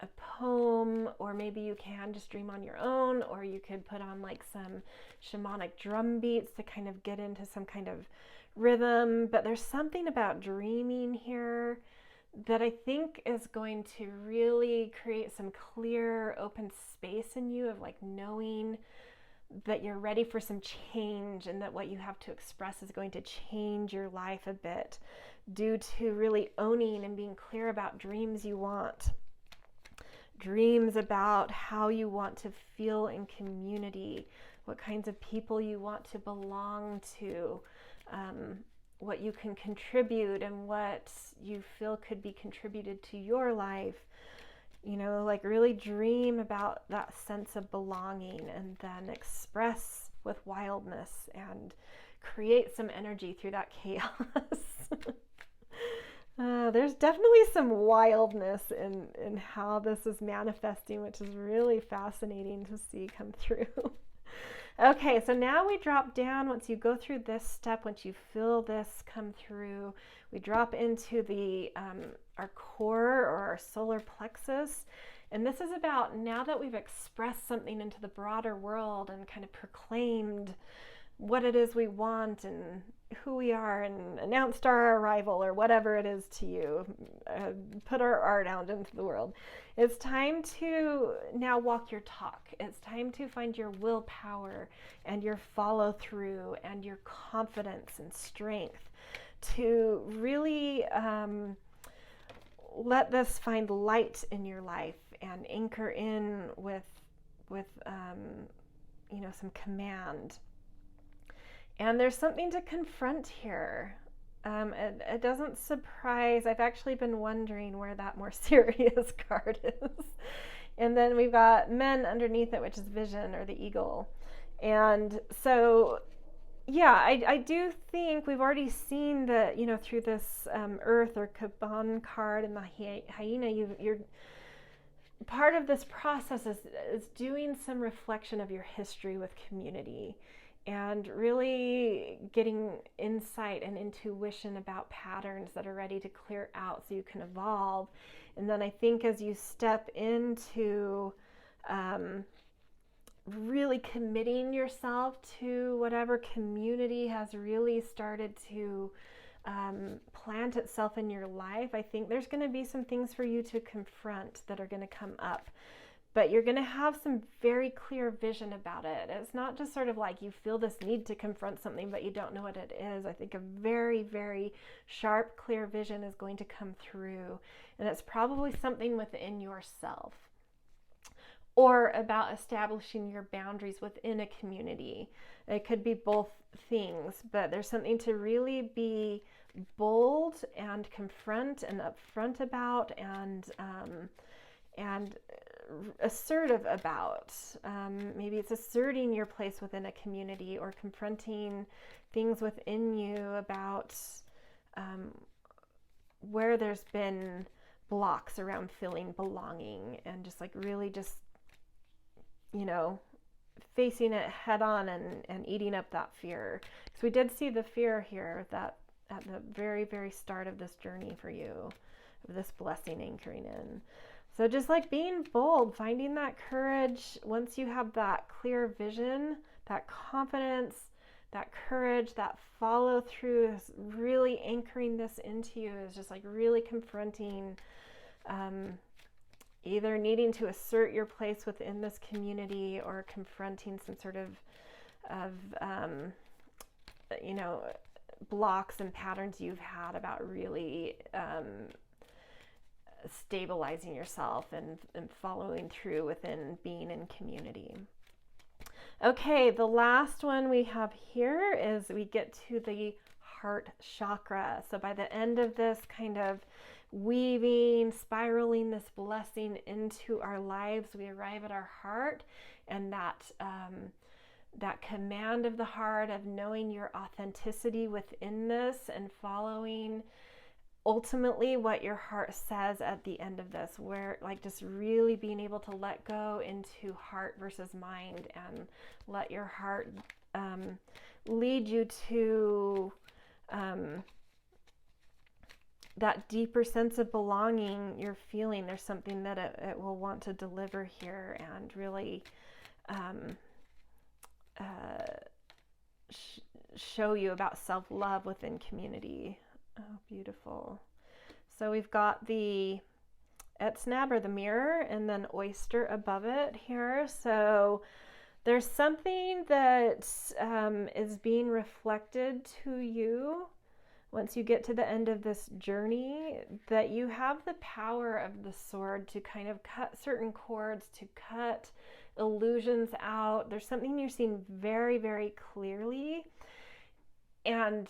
a poem, or maybe you can just dream on your own, or you could put on like some shamanic drum beats to kind of get into some kind of rhythm. But there's something about dreaming here that I think is going to really create some clear, open space in you of like knowing that you're ready for some change, and that what you have to express is going to change your life a bit, due to really owning and being clear about dreams you want. Dreams about how you want to feel in community, what kinds of people you want to belong to, what you can contribute, and what you feel could be contributed to your life. Like really dream about that sense of belonging, and then express with wildness and create some energy through that chaos. There's definitely some wildness in how this is manifesting, which is really fascinating to see come through. Okay, so now we drop down. Once you go through this step, once you feel this come through, we drop into the our core, or our solar plexus. And this is about, now that we've expressed something into the broader world and kind of proclaimed what it is we want and who we are, and announced our arrival, or whatever it is to you, put our art out into the world. It's time to now walk your talk. It's time to find your willpower and your follow through and your confidence and strength to really let this find light in your life and anchor in with some command. And there's something to confront here. It doesn't surprise. I've actually been wondering where that more serious card is. And then we've got men underneath it, which is vision, or the eagle. And so, yeah, I do think we've already seen that, through this earth or Kaban card and the hyena, you're part of this process is doing some reflection of your history with community, and really getting insight and intuition about patterns that are ready to clear out so you can evolve. And then I think as you step into really committing yourself to whatever community has really started to plant itself in your life, I think there's going to be some things for you to confront that are going to come up. But you're going to have some very clear vision about it. It's not just sort of like you feel this need to confront something, but you don't know what it is. I think a very, very sharp, clear vision is going to come through. And it's probably something within yourself, or about establishing your boundaries within a community. It could be both things, but there's something to really be bold and confront and upfront about, and assertive about. Maybe it's asserting your place within a community, or confronting things within you about where there's been blocks around feeling belonging, and just like really just, you know, facing it head on and eating up that fear. So we did see the fear here that at the very, very start of this journey for you, of this blessing anchoring in. So just like being bold, finding that courage, once you have that clear vision, that confidence, that courage, that follow through, really anchoring this into you is just like really confronting either needing to assert your place within this community or confronting some sort of you know, blocks and patterns you've had about really stabilizing yourself and following through within being in community. Okay, the last one we have here is we get to the heart chakra. So by the end of this kind of weaving, spiraling this blessing into our lives, we arrive at our heart, and that command of the heart of knowing your authenticity within this and following ultimately what your heart says at the end of this, where like just really being able to let go into heart versus mind and let your heart lead you to that deeper sense of belonging you're feeling. There's something that it will want to deliver here and really show you about self-love within community. Oh, beautiful. So we've got the Etsnab, or the mirror, and then oyster above it here. So there's something that is being reflected to you once you get to the end of this journey, that you have the power of the sword to kind of cut certain cords, to cut illusions out. There's something you're seeing very, very clearly. And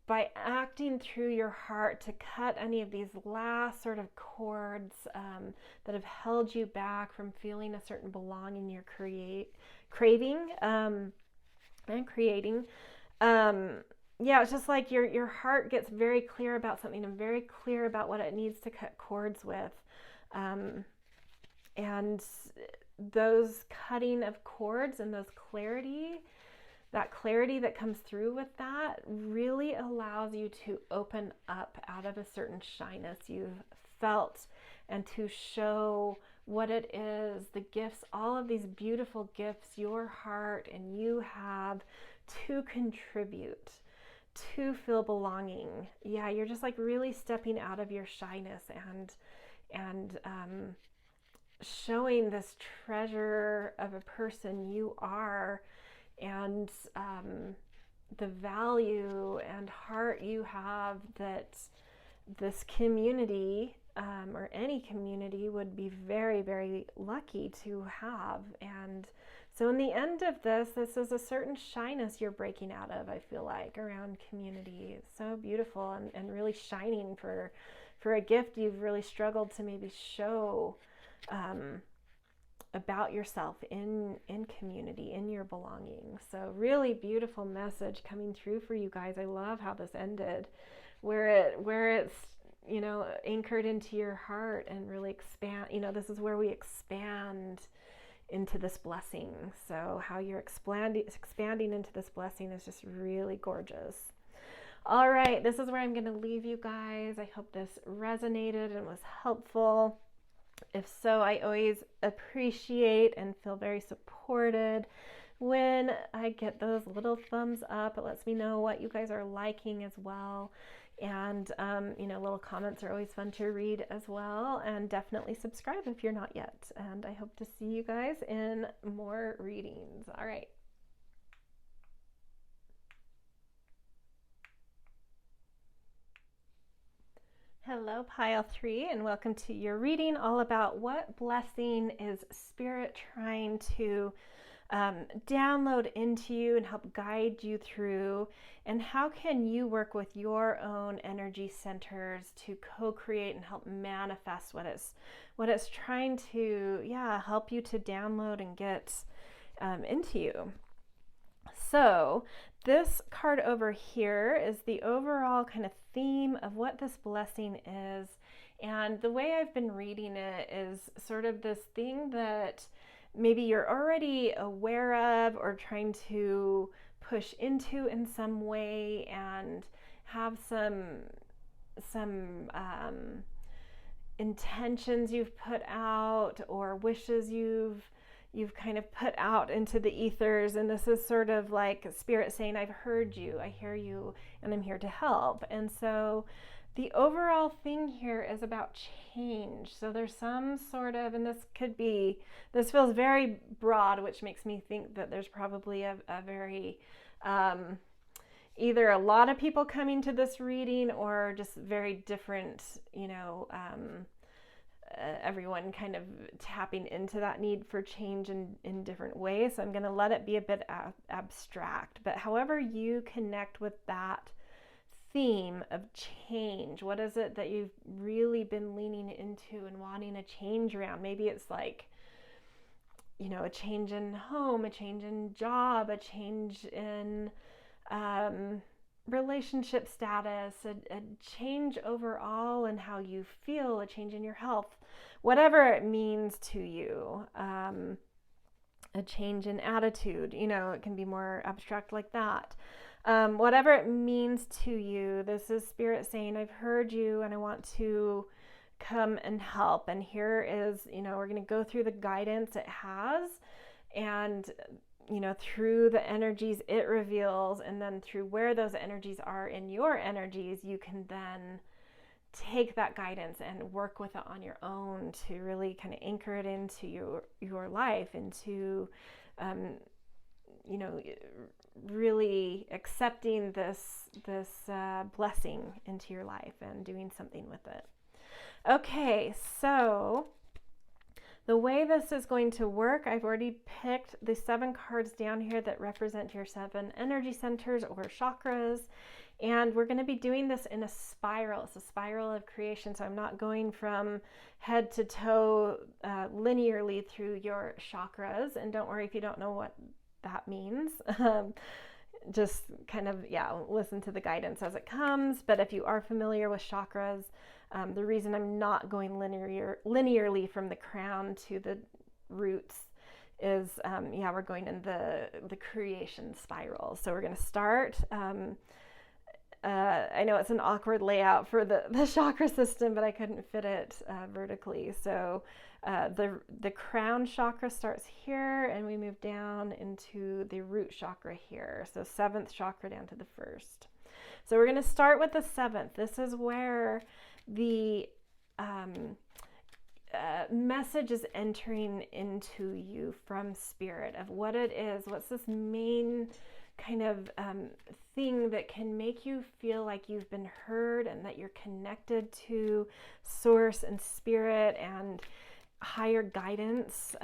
by acting through your heart to cut any of these last sort of cords that have held you back from feeling a certain belonging you're craving and creating. Yeah, it's just like your heart gets very clear about something and very clear about what it needs to cut cords with. And those cutting of cords and those that clarity that comes through with that really allows you to open up out of a certain shyness you've felt and to show what it is, the gifts, all of these beautiful gifts your heart and you have to contribute, to feel belonging. Yeah, you're just like really stepping out of your shyness and showing this treasure of a person you are, and the value and heart you have that this community or any community would be very, very lucky to have. And so in the end of this is a certain shyness you're breaking out of, I feel like, around community. It's so beautiful and really shining for a gift you've really struggled to maybe show about yourself in community, in your belonging. So really beautiful message coming through for you guys. I love how this ended, where it's, you know, anchored into your heart and really expand. You know, this is where we expand into this blessing. So how you're expanding into this blessing is just really gorgeous. All right, this is where I'm going to leave you guys. I hope this resonated and was helpful. If so, I always appreciate and feel very supported when I get those little thumbs up. It lets me know what you guys are liking as well. And, you know, little comments are always fun to read as well. And definitely subscribe if you're not yet. And I hope to see you guys in more readings. All right. Hello, Pile 3, and welcome to your reading all about what blessing is Spirit trying to download into you and help guide you through, and how can you work with your own energy centers to co-create and help manifest what it's trying to help you to download and get into you. So this card over here is the overall kind of theme of what this blessing is And the way I've been reading it is sort of this thing that maybe you're already aware of or trying to push into in some way, and have some intentions you've put out or wishes you've kind of put out into the ethers. And this is sort of like Spirit saying, I've heard you, I hear you, and I'm here to help. And so the overall thing here is about change. So there's some sort of, and this feels very broad, which makes me think that there's probably a very, either a lot of people coming to this reading or just very different, everyone kind of tapping into that need for change in different ways. So I'm going to let it be a bit abstract, but however you connect with that theme of change, what is it that you've really been leaning into and wanting a change around? Maybe it's like, a change in home, a change in job, a change in relationship status, a change overall in how you feel, a change in your health, whatever it means to you, a change in attitude, it can be more abstract like that. Whatever it means to you, this is Spirit saying, I've heard you and I want to come and help. And here is, we're going to go through the guidance it has, and through the energies it reveals, and then through where those energies are in your energies, you can then take that guidance and work with it on your own to really kind of anchor it into your life, into really accepting this blessing into your life and doing something with it. Okay, so the way this is going to work, I've already picked the 7 cards down here that represent your 7 energy centers or chakras. And we're going to be doing this in a spiral. It's a spiral of creation. So I'm not going from head to toe linearly through your chakras. And don't worry if you don't know what that means. Just kind of, listen to the guidance as it comes. But if you are familiar with chakras, the reason I'm not going linearly from the crown to the roots is, we're going in the creation spiral. So we're going to start. I know it's an awkward layout for the chakra system, but I couldn't fit it vertically. So the crown chakra starts here, and we move down into the root chakra here. So 7th chakra down to the 1st. So we're going to start with the 7th. This is where the message is entering into you from Spirit of what it is. What's this main kind of thing that can make you feel like you've been heard and that you're connected to Source and Spirit and higher guidance,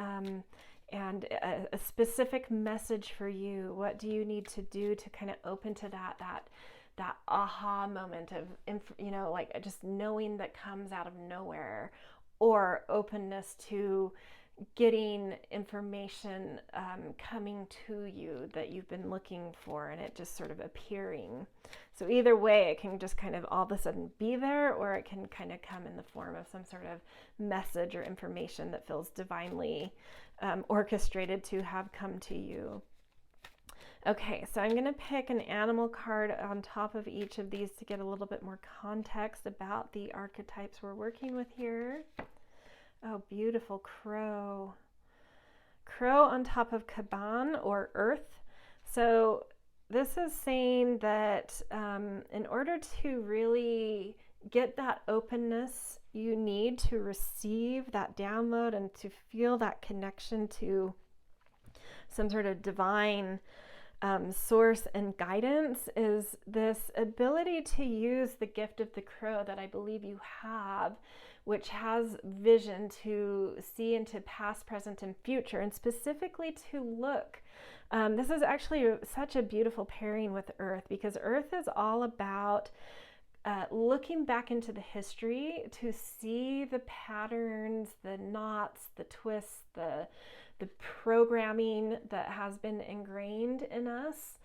and a specific message for you. What do you need to do to kind of open to that aha moment of, like just knowing that comes out of nowhere, or openness to getting information coming to you that you've been looking for, and it just sort of appearing. So either way, it can just kind of all of a sudden be there, or it can kind of come in the form of some sort of message or information that feels divinely orchestrated to have come to you. Okay, so I'm going to pick an animal card on top of each of these to get a little bit more context about the archetypes we're working with here. Oh, beautiful crow. Crow on top of Kaban, or earth. So this is saying that in order to really get that openness, you need to receive that download and to feel that connection to some sort of divine source and guidance, is this ability to use the gift of the crow that I believe you have, which has vision to see into past, present, and future, and specifically to look. This is actually such a beautiful pairing with Earth, because Earth is all about looking back into the history to see the patterns, the knots, the twists, the programming that has been ingrained in us,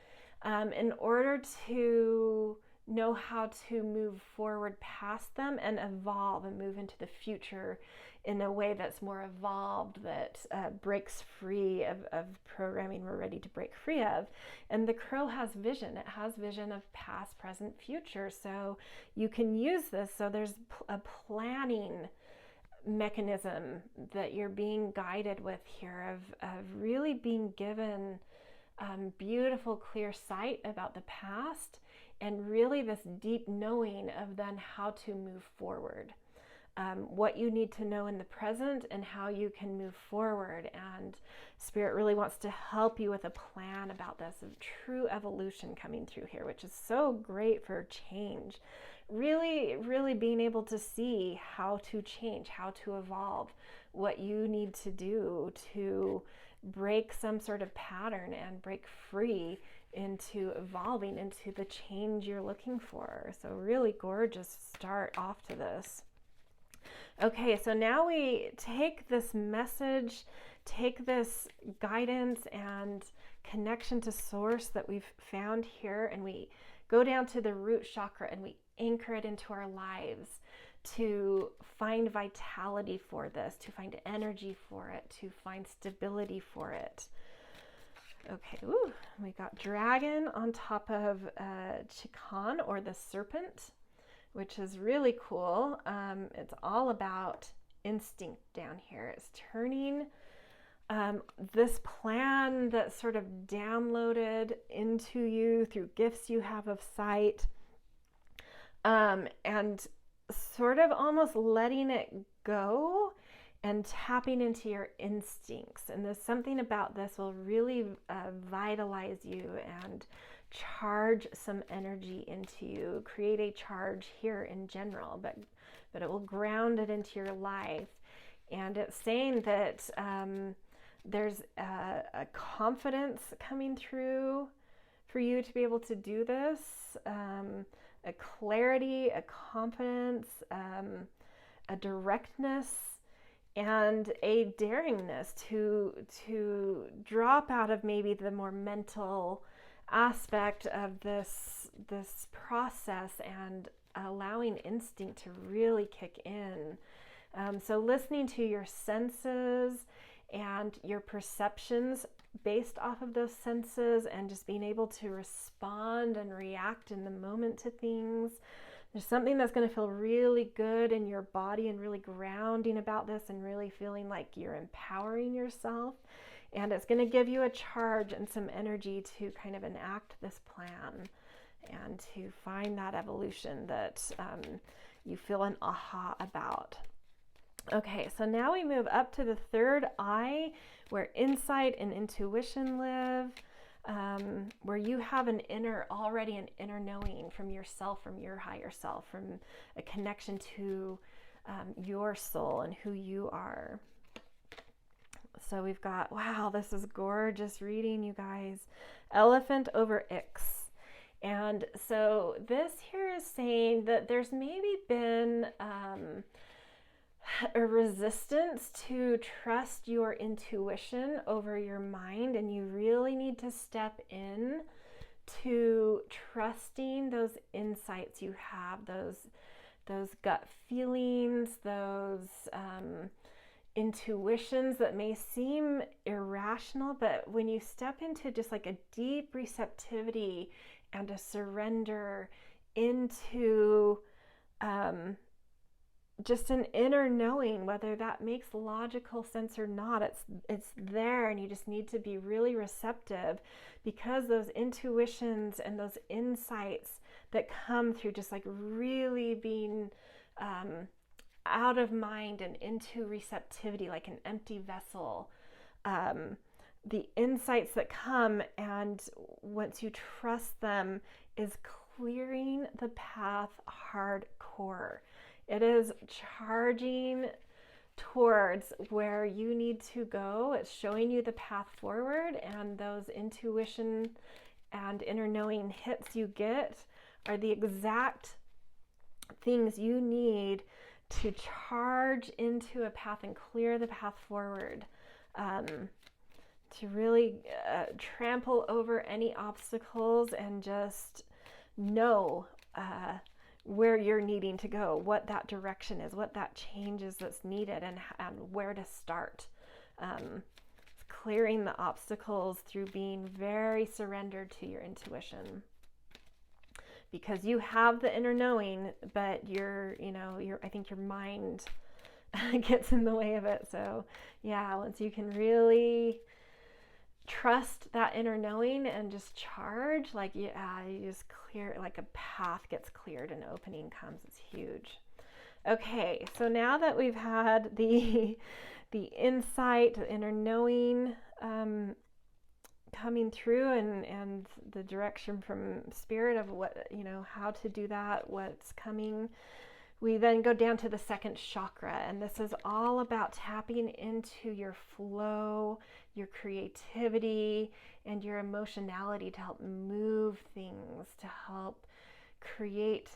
in order to know how to move forward past them and evolve and move into the future in a way that's more evolved, that breaks free of programming we're ready to break free of. And the crow has vision. It has vision of past, present, future. So you can use this. So there's a planning mechanism that you're being guided with here of really being given beautiful, clear sight about the past, and really this deep knowing of then how to move forward. What you need to know in the present and how you can move forward. And Spirit really wants to help you with a plan about this, of true evolution coming through here, which is so great for change. Really, really being able to see how to change, how to evolve, what you need to do to break some sort of pattern and break free into evolving into the change you're looking for. So really gorgeous start off to this. Okay, so now we take this message, take this guidance and connection to source that we've found here, and we go down to the root chakra and we anchor it into our lives to find vitality for this, to find energy for it, to find stability for it. Okay, ooh, we got dragon on top of Chikan, or the serpent, which is really cool. It's all about instinct down here. It's turning this plan that's sort of downloaded into you through gifts you have of sight, and sort of almost letting it go and tapping into your instincts. And there's something about this will really vitalize you and charge some energy into you, create a charge here in general, but it will ground it into your life. And it's saying that there's a confidence coming through for you to be able to do this, a clarity, a confidence, a directness, and a daringness to drop out of maybe the more mental aspect of this process and allowing instinct to really kick in. So listening to your senses and your perceptions based off of those senses, and just being able to respond and react in the moment to things. There's something that's going to feel really good in your body and really grounding about this, and really feeling like you're empowering yourself. And it's going to give you a charge and some energy to kind of enact this plan and to find that evolution that you feel an aha about. Okay, so now we move up to the third eye, where insight and intuition live, where you have already an inner knowing from yourself, from your higher self, from a connection to your soul and who you are. So we've got, wow, this is gorgeous reading, you guys. Elephant over Ix. And so this here is saying that there's maybe been a resistance to trust your intuition over your mind, and you really need to step in to trusting those insights you have, those gut feelings, those intuitions that may seem irrational, but when you step into just like a deep receptivity and a surrender into just an inner knowing, whether that makes logical sense or not, it's there, and you just need to be really receptive, because those intuitions and those insights that come through just like really being out of mind and into receptivity, like an empty vessel, the insights that come, and once you trust them, is clearing the path hardcore. It is charging towards where you need to go. It's showing you the path forward, and those intuition and inner knowing hits you get are the exact things you need to charge into a path and clear the path forward, to really trample over any obstacles and just know where you're needing to go, what that direction is, what that change is that's needed, and where to start. Clearing the obstacles through being very surrendered to your intuition. Because you have the inner knowing, but I think your mind gets in the way of it. So yeah, once you can really trust that inner knowing and just charge, like, yeah, you just clear, like a path gets cleared and opening comes. It's huge. Okay, so now that we've had the insight, the inner knowing coming through, and the direction from spirit of what, how to do that, what's coming, we then go down to the second chakra, and this is all about tapping into your flow, your creativity, and your emotionality to help move things, to help create,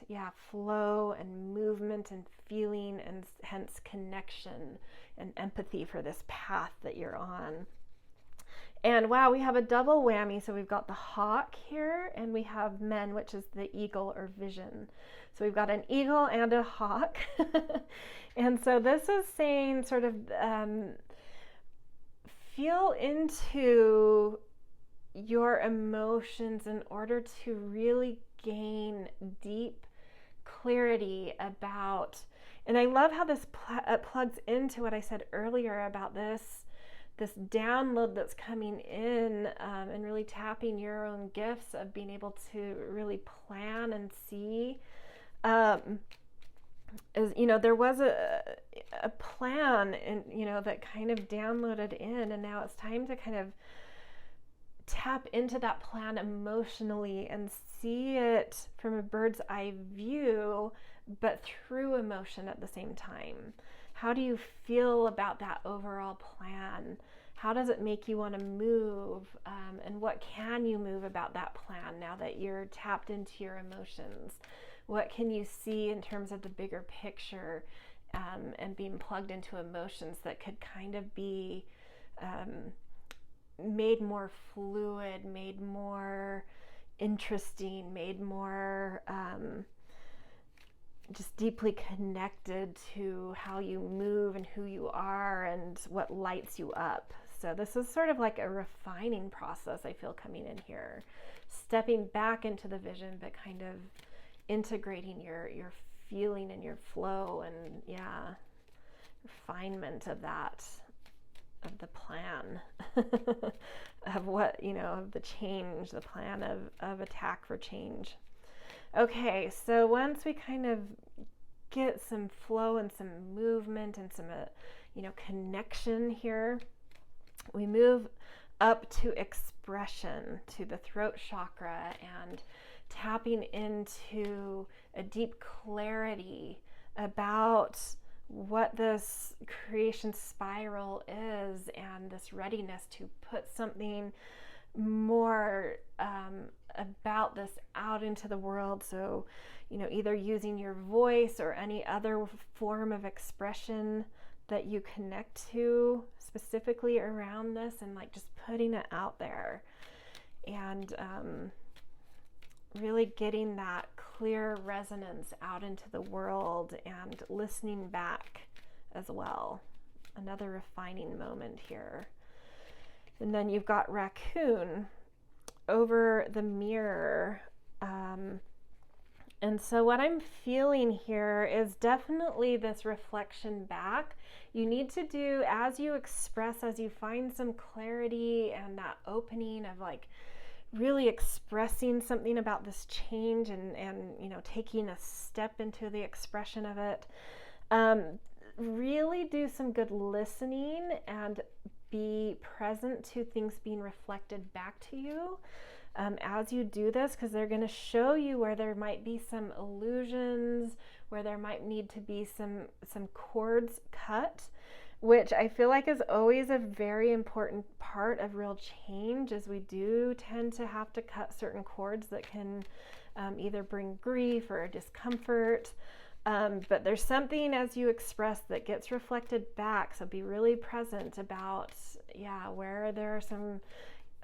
flow and movement and feeling, and hence connection and empathy for this path that you're on. And wow, we have a double whammy. So we've got the hawk here, and we have men, which is the eagle or vision. So we've got an eagle and a hawk. And so this is saying sort of feel into your emotions in order to really gain deep clarity about, and I love how this plugs into what I said earlier about this download that's coming in, and really tapping your own gifts of being able to really plan and see. There was a plan, and that kind of downloaded in, and now it's time to kind of tap into that plan emotionally and see it from a bird's eye view, but through emotion at the same time. How do you feel about that overall plan? How does it make you want to move? And what can you move about that plan now that you're tapped into your emotions? What can you see in terms of the bigger picture, and being plugged into emotions that could kind of be made more fluid, made more interesting, made more just deeply connected to how you move and who you are and what lights you up. So this is sort of like a refining process, I feel, coming in here. Stepping back into the vision, but kind of integrating your feeling and your flow, and refinement of that, of the plan, of what, of the change, the plan of attack for change. Okay, so once we kind of get some flow and some movement and some, connection here, we move up to expression, to the throat chakra, and tapping into a deep clarity about what this creation spiral is, and this readiness to put something more about this out into the world. So, either using your voice or any other form of expression that you connect to specifically around this, and like just putting it out there, and really getting that clear resonance out into the world and listening back as well. Another refining moment here. And then you've got raccoon over the mirror. And so what I'm feeling here is definitely this reflection back. You need to do, as you express, as you find some clarity and that opening of like really expressing something about this change, and taking a step into the expression of it, really do some good listening and be present to things being reflected back to you as you do this, because they're going to show you where there might be some illusions, where there might need to be some cords cut, which I feel like is always a very important part of real change, as we do tend to have to cut certain cords that can either bring grief or discomfort. But there's something as you express that gets reflected back. So be really present about, where there are some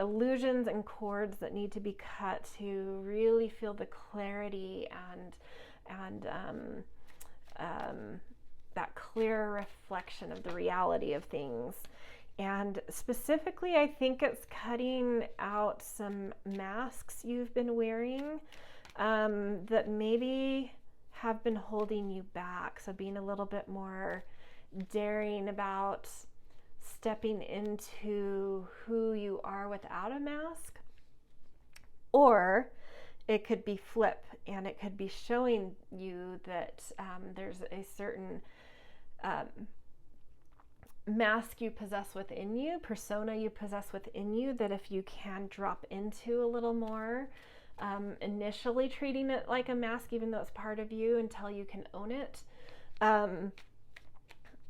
illusions and cords that need to be cut to really feel the clarity and that clear reflection of the reality of things. And specifically, I think it's cutting out some masks you've been wearing that maybe have been holding you back. So being a little bit more daring about stepping into who you are without a mask. Or it could be flip, and it could be showing you that there's a certain mask you possess within you, persona you possess within you, that if you can drop into a little more, initially treating it like a mask, even though it's part of you, until you can own it.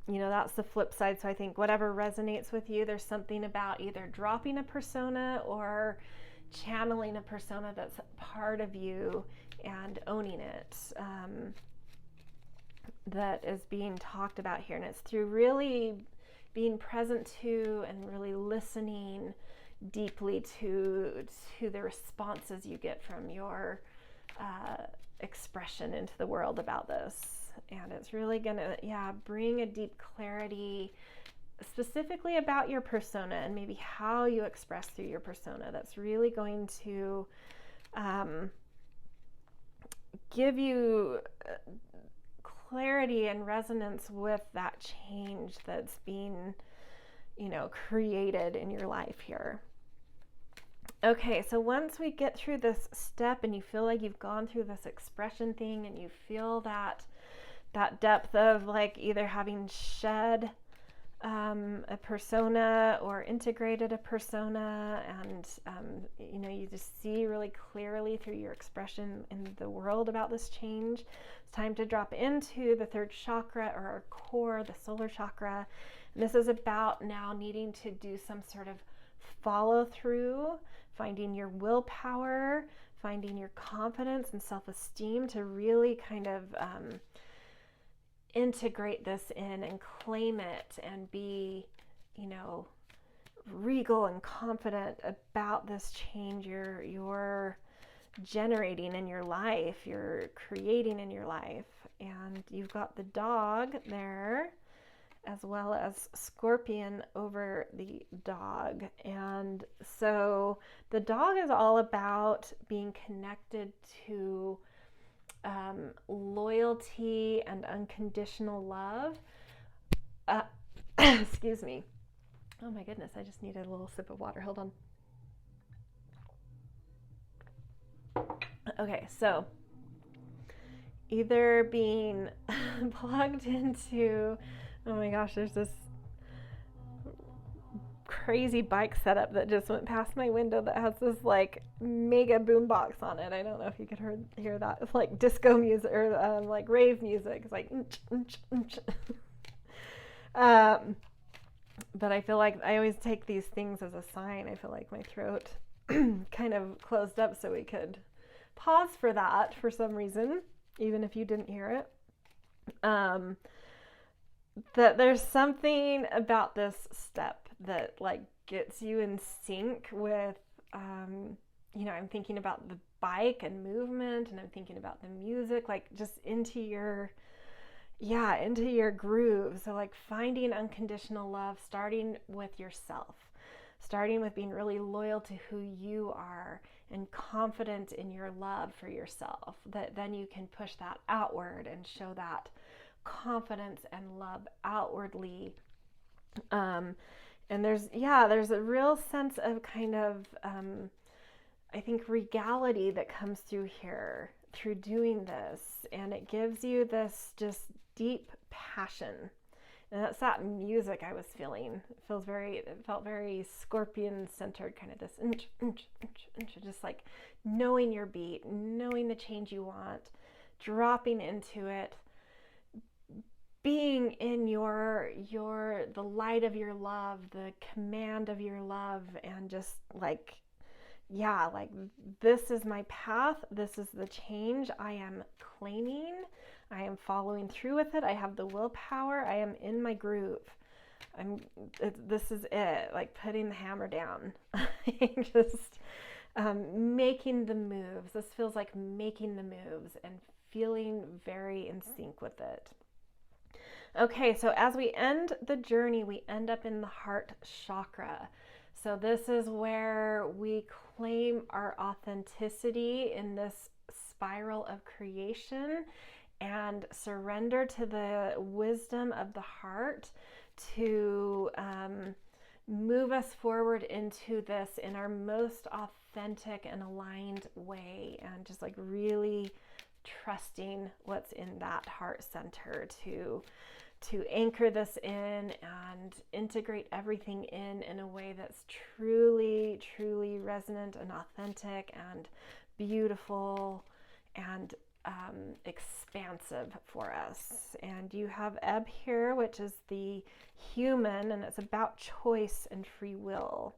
You know, that's the flip side. So I think whatever resonates with you, there's something about either dropping a persona or channeling a persona that's part of you and owning it, that is being talked about here. And it's through really being present to and really listening deeply to the responses you get from your expression into the world about this. And it's really gonna, bring a deep clarity specifically about your persona and maybe how you express through your persona. That's really going to give you clarity and resonance with that change that's being, created in your life here. Okay, so once we get through this step and you feel like you've gone through this expression thing and you feel that depth of like either having shed a persona or integrated a persona, and you just see really clearly through your expression in the world about this change, it's time to drop into the third chakra, or our core, the solar chakra. And this is about now needing to do some sort of follow through, finding your willpower, finding your confidence and self-esteem to really kind of integrate this in and claim it and be, regal and confident about this change you're generating in your life, you're creating in your life. And you've got the dog there, as well as Scorpion over the dog. And so the dog is all about being connected to loyalty and unconditional love. Excuse me. Oh my goodness, I just needed a little sip of water. Hold on. Okay, so either being plugged into, oh my gosh, there's this crazy bike setup that just went past my window that has this like mega boombox on it. I don't know if you could hear that. It's like disco music or like rave music. It's like but I feel like I always take these things as a sign. I feel like my throat kind of closed up, so we could pause for that for some reason, even if you didn't hear it. That there's something about this step that like gets you in sync with, I'm thinking about the bike and movement, and I'm thinking about the music, like just into your groove. So like finding unconditional love, starting with yourself, starting with being really loyal to who you are and confident in your love for yourself, that then you can push that outward and show that confidence and love outwardly. And there's a real sense of kind of, I think, regality that comes through here through doing this. And it gives you this just deep passion. And that's that music I was feeling. It felt very Scorpion centered, kind of this, just like knowing your beat, knowing the change you want, dropping into it, being in the light of your love, the command of your love, and just like, this is my path. This is the change I am claiming. I am following through with it. I have the willpower. I am in my groove. This is it, like putting the hammer down. Just making the moves. This feels like making the moves and feeling very in sync with it. Okay, so as we end the journey, we end up in the heart chakra. So this is where we claim our authenticity in this spiral of creation and surrender to the wisdom of the heart to move us forward into this in our most authentic and aligned way, and just like really trusting what's in that heart center to anchor this in and integrate everything in a way that's truly, truly resonant and authentic and beautiful and expansive for us. And you have Ebb here, which is the human, and it's about choice and free will.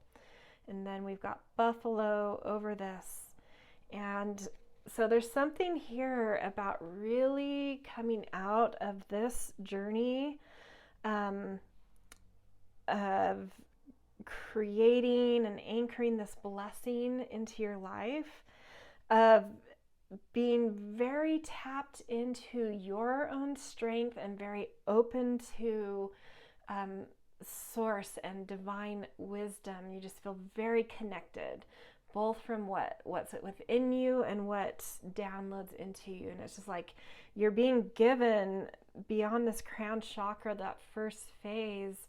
And then we've got Buffalo over this. And so there's something here about really coming out of this journey of creating and anchoring this blessing into your life, of being very tapped into your own strength and very open to source and divine wisdom. You just feel very connected, both from what's within you and what downloads into you. And it's just like you're being given, beyond this crown chakra, that first phase,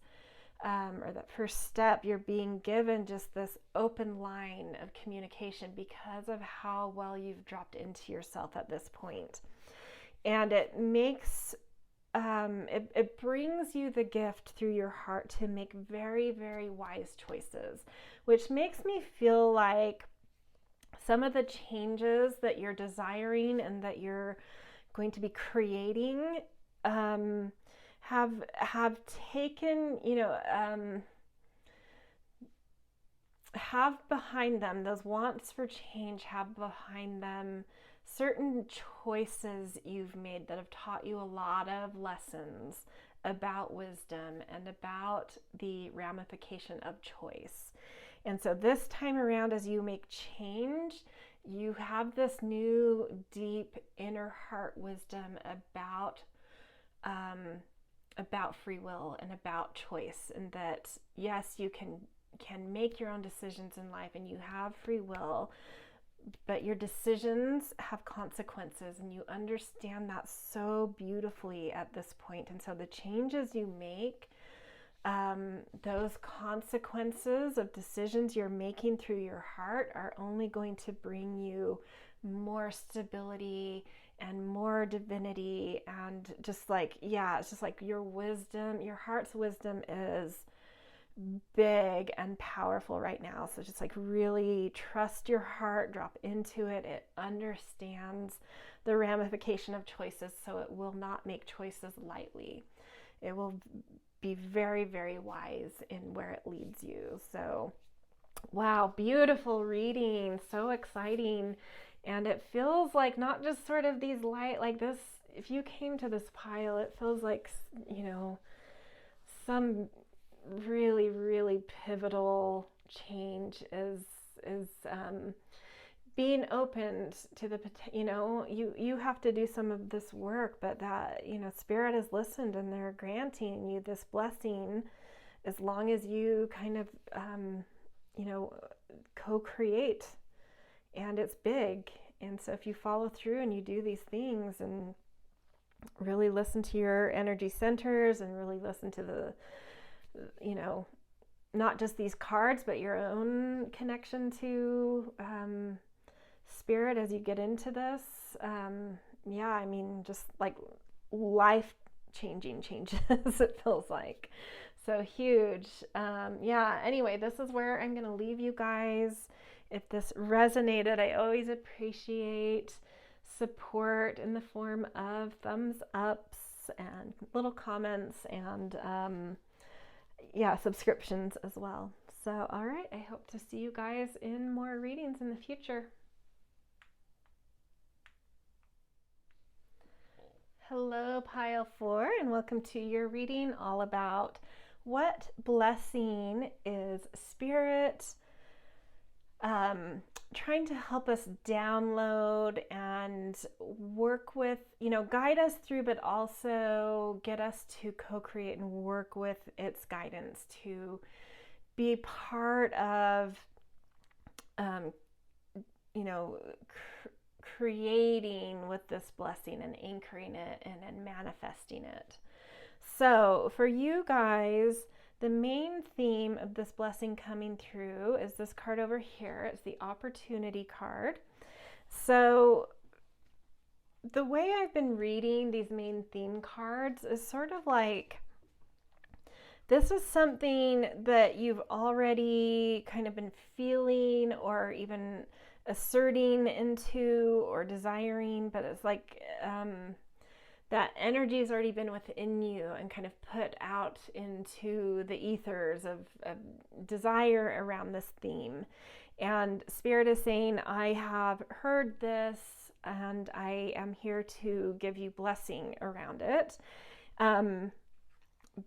or that first step, you're being given just this open line of communication because of how well you've dropped into yourself at this point. And it makes it brings you the gift through your heart to make very, very wise choices, which makes me feel like some of the changes that you're desiring and that you're going to be creating have taken, have behind them, those wants for change have behind them certain choices you've made that have taught you a lot of lessons about wisdom and about the ramification of choice. And so this time around, as you make change, you have this new deep inner heart wisdom about free will and about choice, and that yes, you can make your own decisions in life and you have free will, but your decisions have consequences, and you understand that so beautifully at this point. And so the changes you make, those consequences of decisions you're making through your heart, are only going to bring you more stability and more divinity. And just like, it's just like your wisdom, your heart's wisdom is big and powerful right now. So just like really trust your heart, drop into it. It understands the ramification of choices, so it will not make choices lightly. It will be very, very wise in where it leads you. So wow, beautiful reading, so exciting. And it feels like not just sort of these light, like this, if you came to this pile, it feels like, some really, really pivotal change is being opened to the, you have to do some of this work, but that, Spirit has listened and they're granting you this blessing as long as you kind of, co-create. And it's big. And so if you follow through and you do these things and really listen to your energy centers and really listen to the, not just these cards, but your own connection to Spirit as you get into this. Just like life-changing changes, it feels like. So huge. Anyway, this is where I'm going to leave you guys. If this resonated, I always appreciate support in the form of thumbs ups and little comments and subscriptions as well. So, all right, I hope to see you guys in more readings in the future. Hello, Pile 4, and welcome to your reading all about what blessing is Spirit trying to help us download and work with, guide us through, but also get us to co-create and work with its guidance, to be part of, creating with this blessing and anchoring it and manifesting it. So for you guys, the main theme of this blessing coming through is this card over here. It's the opportunity card. So the way I've been reading these main theme cards is sort of like, this is something that you've already kind of been feeling or even asserting into or desiring, but it's like that energy has already been within you and kind of put out into the ethers of desire around this theme. And Spirit is saying, I have heard this and I am here to give you blessing around it.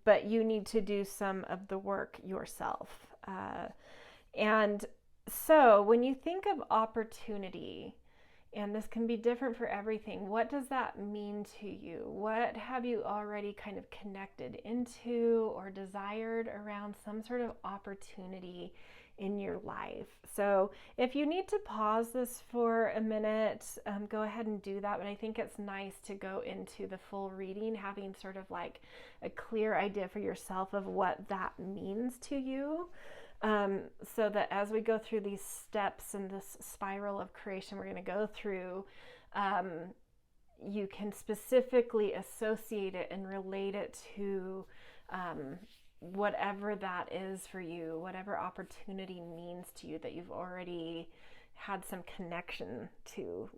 But you need to do some of the work yourself. And so when you think of opportunity, and this can be different for everything, what does that mean to you? What have you already kind of connected into or desired around some sort of opportunity in your life? So if you need to pause this for a minute, go ahead and do that. But I think it's nice to go into the full reading, having sort of like a clear idea for yourself of what that means to you. So that as we go through these steps in this spiral of creation we're going to go through, you can specifically associate it and relate it to whatever that is for you, whatever opportunity means to you that you've already had some connection to,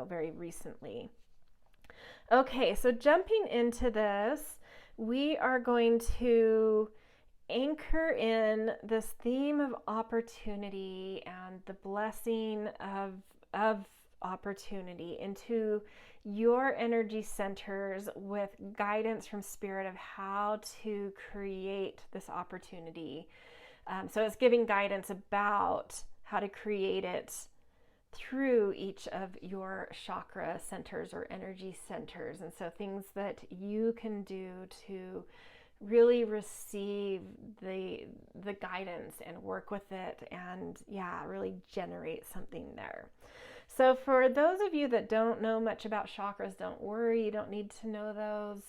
very recently. Okay, so jumping into this, we are going to anchor in this theme of opportunity and the blessing of opportunity into your energy centers with guidance from Spirit of how to create this opportunity. So it's giving guidance about how to create it through each of your chakra centers or energy centers. And so things that you can do to really receive the guidance and work with it and really generate something there. So for those of you that don't know much about chakras, don't worry, you don't need to know those.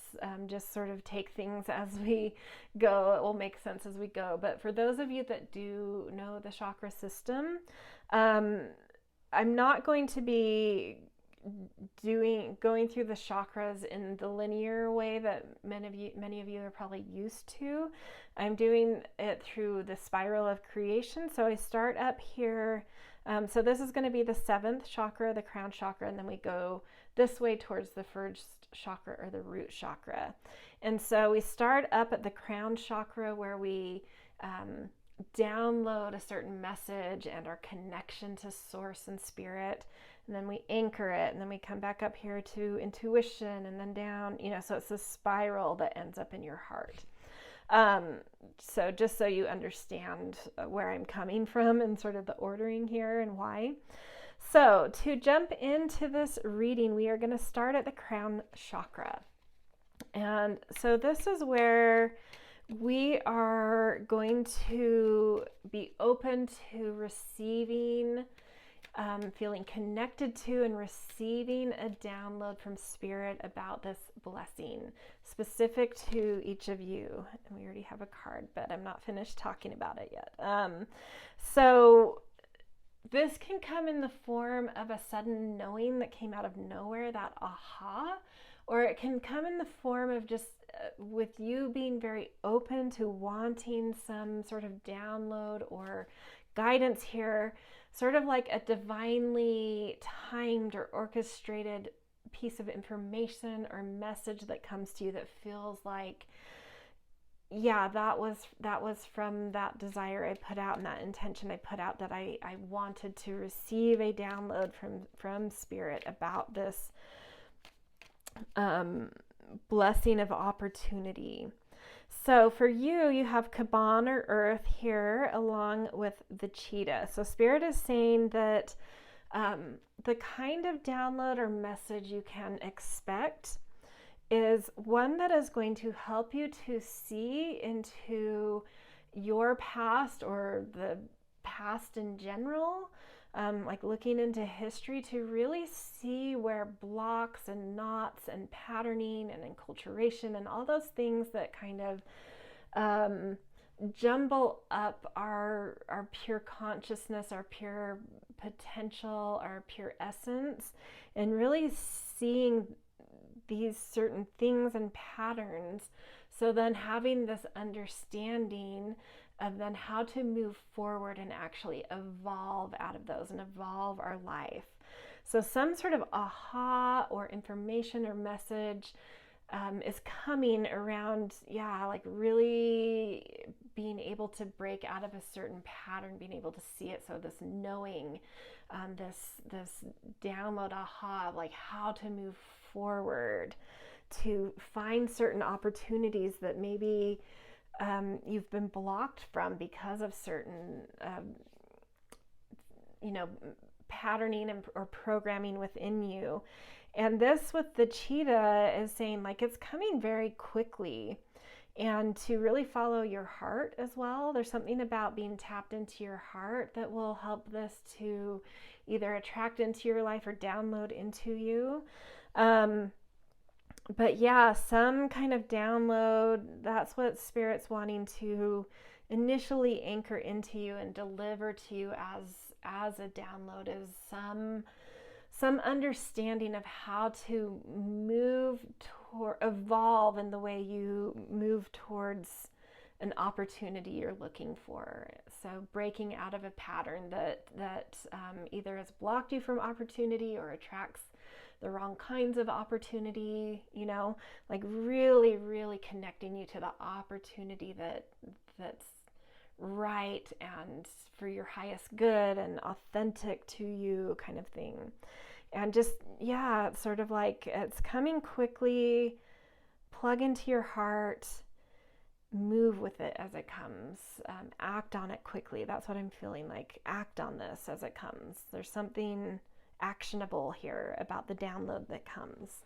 Just sort of take things as we go. It will make sense as we go. But for those of you that do know the chakra system, I'm not going to be going through the chakras in the linear way that many of you are probably used to. I'm doing it through the spiral of creation. So I start up here. So this is going to be the 7th chakra, the crown chakra, and then we go this way towards the first chakra or the root chakra. And so we start up at the crown chakra where we download a certain message and our connection to source and spirit, and then we anchor it, and then we come back up here to intuition, and then down, so it's a spiral that ends up in your heart. So just so you understand where I'm coming from and sort of the ordering here and why. So to jump into this reading, we are going to start at the crown chakra. And so this is where we are going to be open to receiving, feeling connected to and receiving a download from Spirit about this blessing specific to each of you. And we already have a card, but I'm not finished talking about it yet. So this can come in the form of a sudden knowing that came out of nowhere, that aha, or it can come in the form of just with you being very open to wanting some sort of download or guidance here, sort of like a divinely timed or orchestrated piece of information or message that comes to you that feels like, that was from that desire I put out and that intention I put out, that I wanted to receive a download from Spirit about this blessing of opportunity. So for you, you have Kaban or Earth here along with the cheetah. So Spirit is saying that the kind of download or message you can expect is one that is going to help you to see into your past or the past in general, like looking into history to really see where blocks and knots and patterning and enculturation and all those things that kind of jumble up our pure consciousness, our pure potential, our pure essence, and really seeing these certain things and patterns. So then having this understanding of then how to move forward and actually evolve out of those and evolve our life. So some sort of aha or information or message is coming around, like really being able to break out of a certain pattern, being able to see it. So this knowing, this download aha of like how to move forward, to find certain opportunities that maybe you've been blocked from because of certain, patterning or programming within you. And this with the cheetah is saying like it's coming very quickly, and to really follow your heart as well. There's something about being tapped into your heart that will help this to either attract into your life or download into you. But yeah, some kind of download, that's what Spirit's wanting to initially anchor into you and deliver to you as a download, is some understanding of how to evolve in the way you move towards an opportunity you're looking for. So breaking out of a pattern that either has blocked you from opportunity or attracts the wrong kinds of opportunity, like really, really connecting you to the opportunity that's right and for your highest good and authentic to you, kind of thing. And just, it's sort of like it's coming quickly. Plug into your heart, move with it as it comes, act on it quickly. That's what I'm feeling like. Act on this as it comes. There's something actionable here about the download that comes.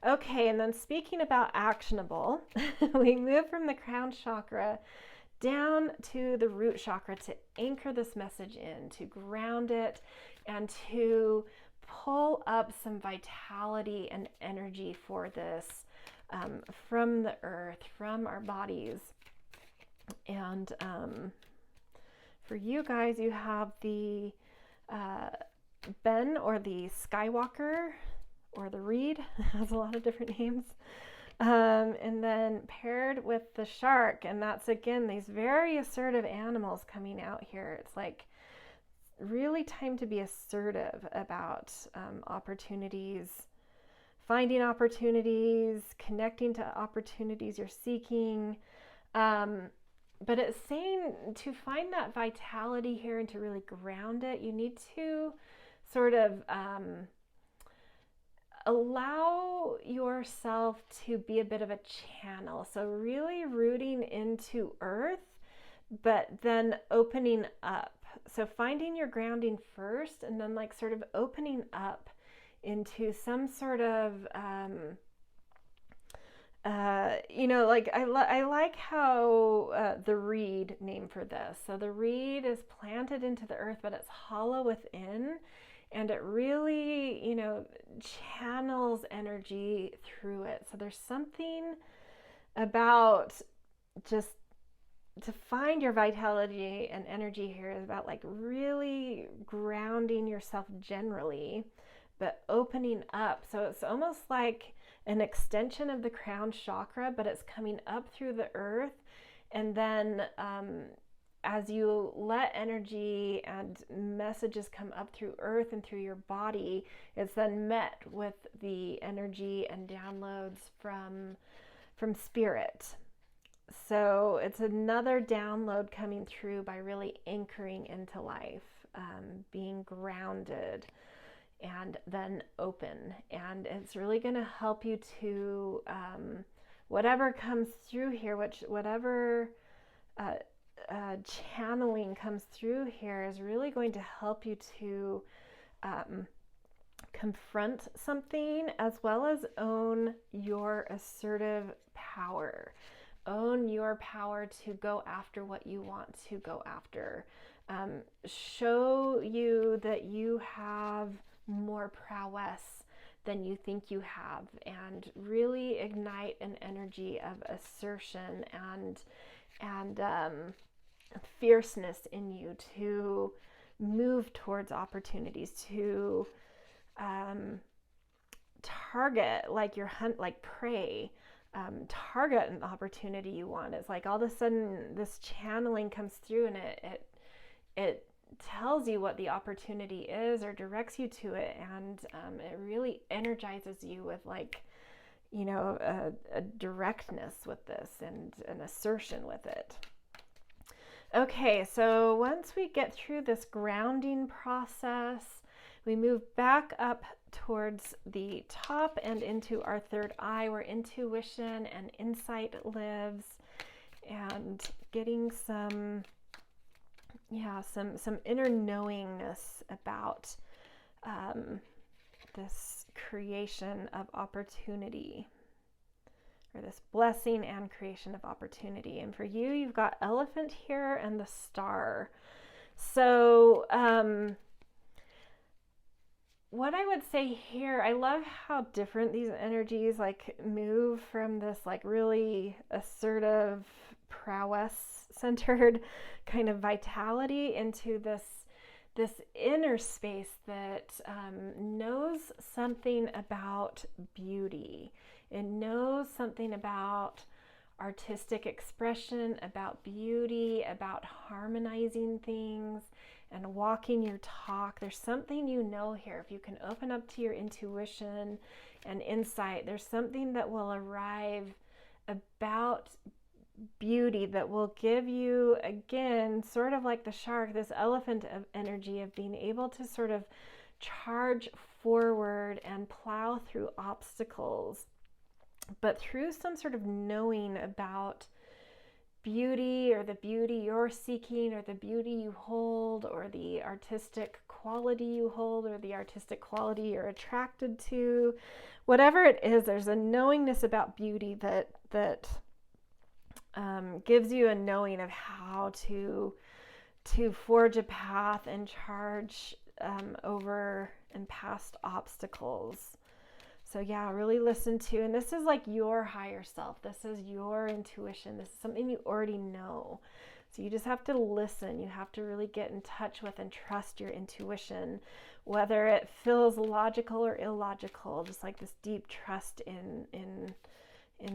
Okay, and then speaking about actionable, we move from the crown chakra down to the root chakra to anchor this message in, to ground it, and to pull up some vitality and energy for this from the earth, from our bodies. And for you guys, you have the Ben or the Skywalker or the Reed, has a lot of different names. And then paired with the shark, and that's again these very assertive animals coming out here. It's like really time to be assertive about opportunities, finding opportunities, connecting to opportunities you're seeking. But it's saying to find that vitality here and to really ground it, you need to sort of allow yourself to be a bit of a channel. So really rooting into earth, but then opening up. So finding your grounding first, and then like sort of opening up into some sort of, like I like how the reed name for this. So the reed is planted into the earth, but it's hollow within. And it really, channels energy through it. So there's something about just to find your vitality and energy here is about like really grounding yourself generally, but opening up. So it's almost like an extension of the crown chakra, but it's coming up through the earth. And then as you let energy and messages come up through earth and through your body, it's then met with the energy and downloads from spirit. So it's another download coming through by really anchoring into life, being grounded and then open. And it's really going to help you to whatever comes through here, whatever channeling comes through here is really going to help you to confront something, as well as own your assertive power. Own your power to go after what you want to go after. Show you that you have more prowess than you think you have, and really ignite an energy of assertion and fierceness in you to move towards opportunities, to target like your hunt, like prey, target an opportunity you want. It's like all of a sudden this channeling comes through, and it tells you what the opportunity is or directs you to it, and it really energizes you with, like, you know, a directness with this and an assertion with it. Okay, so once we get through this grounding process, we move back up towards the top and into our third eye, where intuition and insight lives, and getting some inner knowingness about this creation of opportunity, or this blessing and creation of opportunity. And for you, you've got elephant here and the star. So what I would say here, I love how different these energies like move from this like really assertive, prowess centered kind of vitality into this inner space that knows something about beauty. It knows something about artistic expression, about beauty, about harmonizing things and walking your talk. There's something you know here. If you can open up to your intuition and insight, there's something that will arrive about beauty that will give you, again, sort of like the shark, this elephant of energy of being able to sort of charge forward and plow through obstacles, but through some sort of knowing about beauty, or the beauty you're seeking, or the beauty you hold, or the artistic quality you hold, or the artistic quality you're attracted to. Whatever it is, there's a knowingness about beauty that gives you a knowing of how to forge a path and charge over and past obstacles. So yeah, really listen to, and this is like your higher self. This is your intuition. This is something you already know. So you just have to listen. You have to really get in touch with and trust your intuition, whether it feels logical or illogical, just like this deep trust in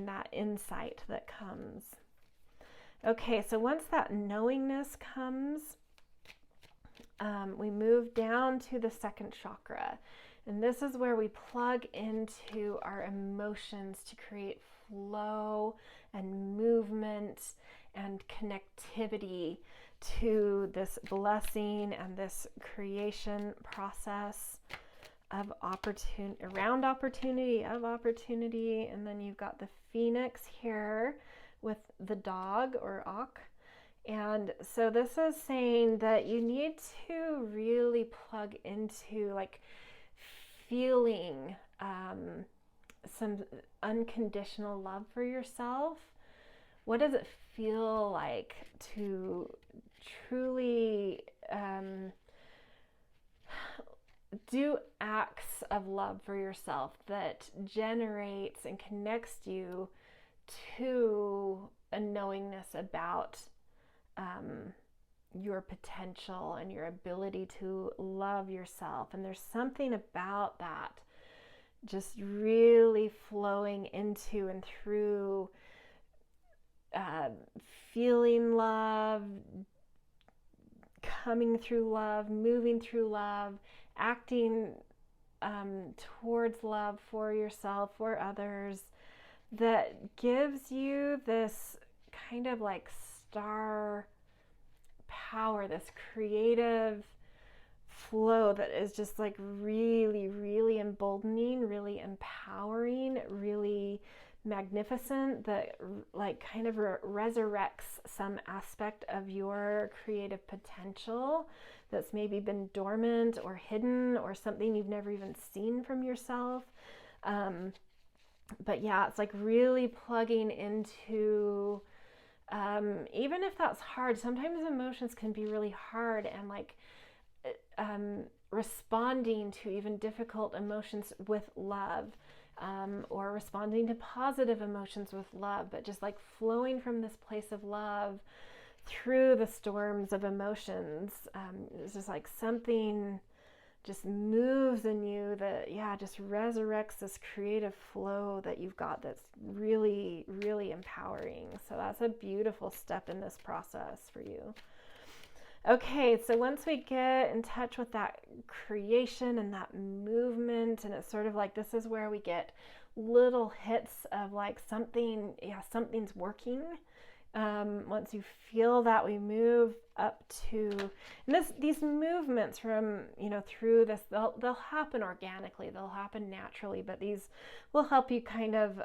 that insight that comes. Okay, so once that knowingness comes, we move down to the second chakra. And this is where we plug into our emotions to create flow and movement and connectivity to this blessing and this creation process of opportunity, around opportunity, of opportunity. And then you've got the phoenix here with the dog or auk. And so this is saying that you need to really plug into like feeling some unconditional love for yourself. What does it feel like to truly do acts of love for yourself that generates and connects you to a knowingness about your potential and your ability to love yourself? And there's something about that just really flowing into and through feeling love, coming through love, moving through love, acting towards love for yourself, for others, that gives you this kind of like star power, this creative flow that is just like really, really emboldening, really empowering, really magnificent, that like kind of resurrects some aspect of your creative potential that's maybe been dormant or hidden, or something you've never even seen from yourself. But yeah, it's like really plugging into, even if that's hard, sometimes emotions can be really hard, and like responding to even difficult emotions with love, or responding to positive emotions with love, but just like flowing from this place of love through the storms of emotions. It's just like something just moves in you that, yeah, just resurrects this creative flow that you've got that's really, really empowering. So that's a beautiful step in this process for you. Okay, so once we get in touch with that creation and that movement, and it's sort of like, this is where we get little hits of like something, yeah, something's working. Once you feel that, we move up to, and these movements from, through this, they'll happen organically, they'll happen naturally, but these will help you kind of,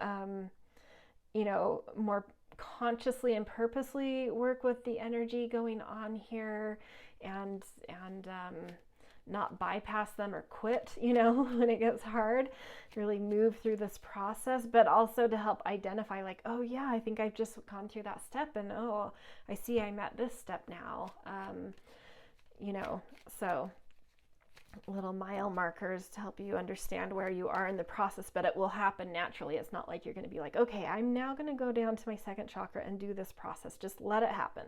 more consciously and purposely work with the energy going on here, and not bypass them or quit, when it gets hard. Really move through this process, but also to help identify like, oh yeah, I think I've just gone through that step, and oh, I see I'm at this step now. So little mile markers to help you understand where you are in the process, but it will happen naturally. It's not like you're going to be like, okay, I'm now going to go down to my second chakra and do this process. Just let it happen.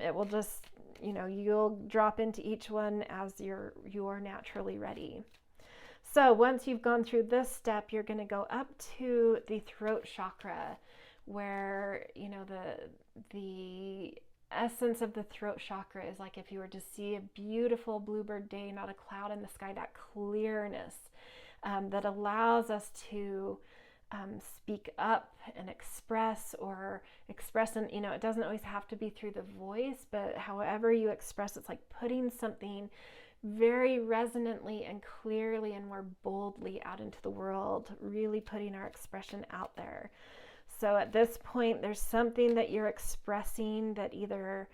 It will just, you'll drop into each one as you're naturally ready. So once you've gone through this step, you're going to go up to the throat chakra, where, the essence of the throat chakra is like if you were to see a beautiful bluebird day, not a cloud in the sky, that clearness that allows us to speak up and express, and it doesn't always have to be through the voice, but however you express, it's like putting something very resonantly and clearly and more boldly out into the world, really putting our expression out there. So at this point, there's something that you're expressing that either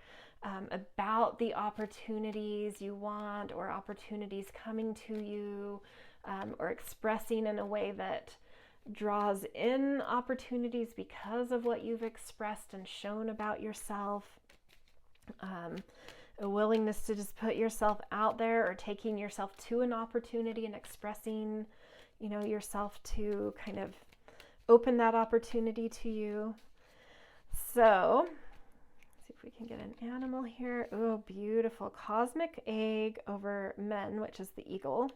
about the opportunities you want, or opportunities coming to you, or expressing in a way that draws in opportunities because of what you've expressed and shown about yourself. A willingness to just put yourself out there, or taking yourself to an opportunity and expressing, yourself to kind of open that opportunity to you. So let's see if we can get an animal here. Oh, beautiful. Cosmic egg over men, which is the eagle,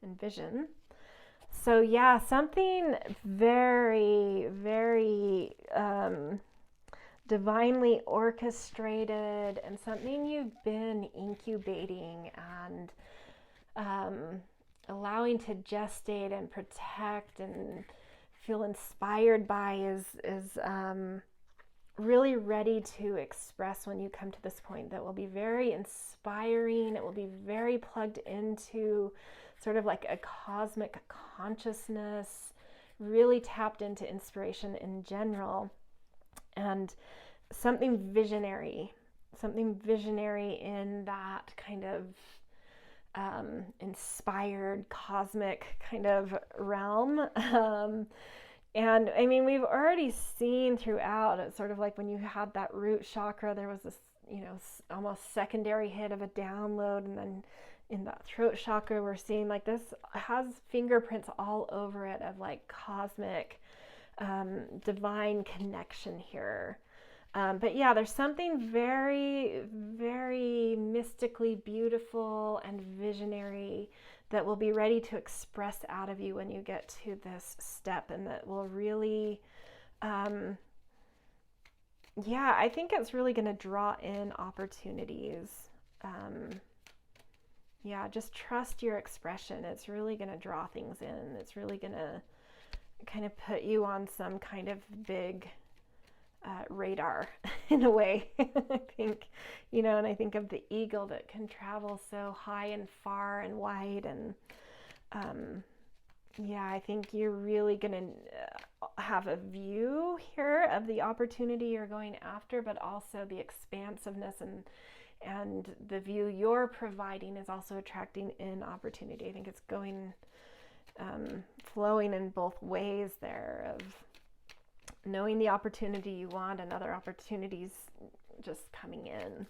and vision. So yeah, something very, very divinely orchestrated, and something you've been incubating and allowing to gestate and protect and feel inspired by is really ready to express when you come to this point. That will be very inspiring. It will be very plugged into sort of like a cosmic consciousness, really tapped into inspiration in general, and something visionary in that kind of inspired cosmic kind of realm. And I mean, we've already seen throughout, it's sort of like when you had that root chakra, there was this, almost secondary hit of a download. And then in that throat chakra, we're seeing like this has fingerprints all over it of like cosmic, divine connection here. But yeah, there's something very, very mystically beautiful and visionary that will be ready to express out of you when you get to this step, and that will really, I think it's really going to draw in opportunities. Just trust your expression. It's really going to draw things in. It's really going to kind of put you on some kind of big radar in a way. I think, and I think of the eagle that can travel so high and far and wide, and yeah, I think you're really going to have a view here of the opportunity you're going after, but also the expansiveness and the view you're providing is also attracting in opportunity. I think it's going, flowing in both ways there, of knowing the opportunity you want and other opportunities just coming in.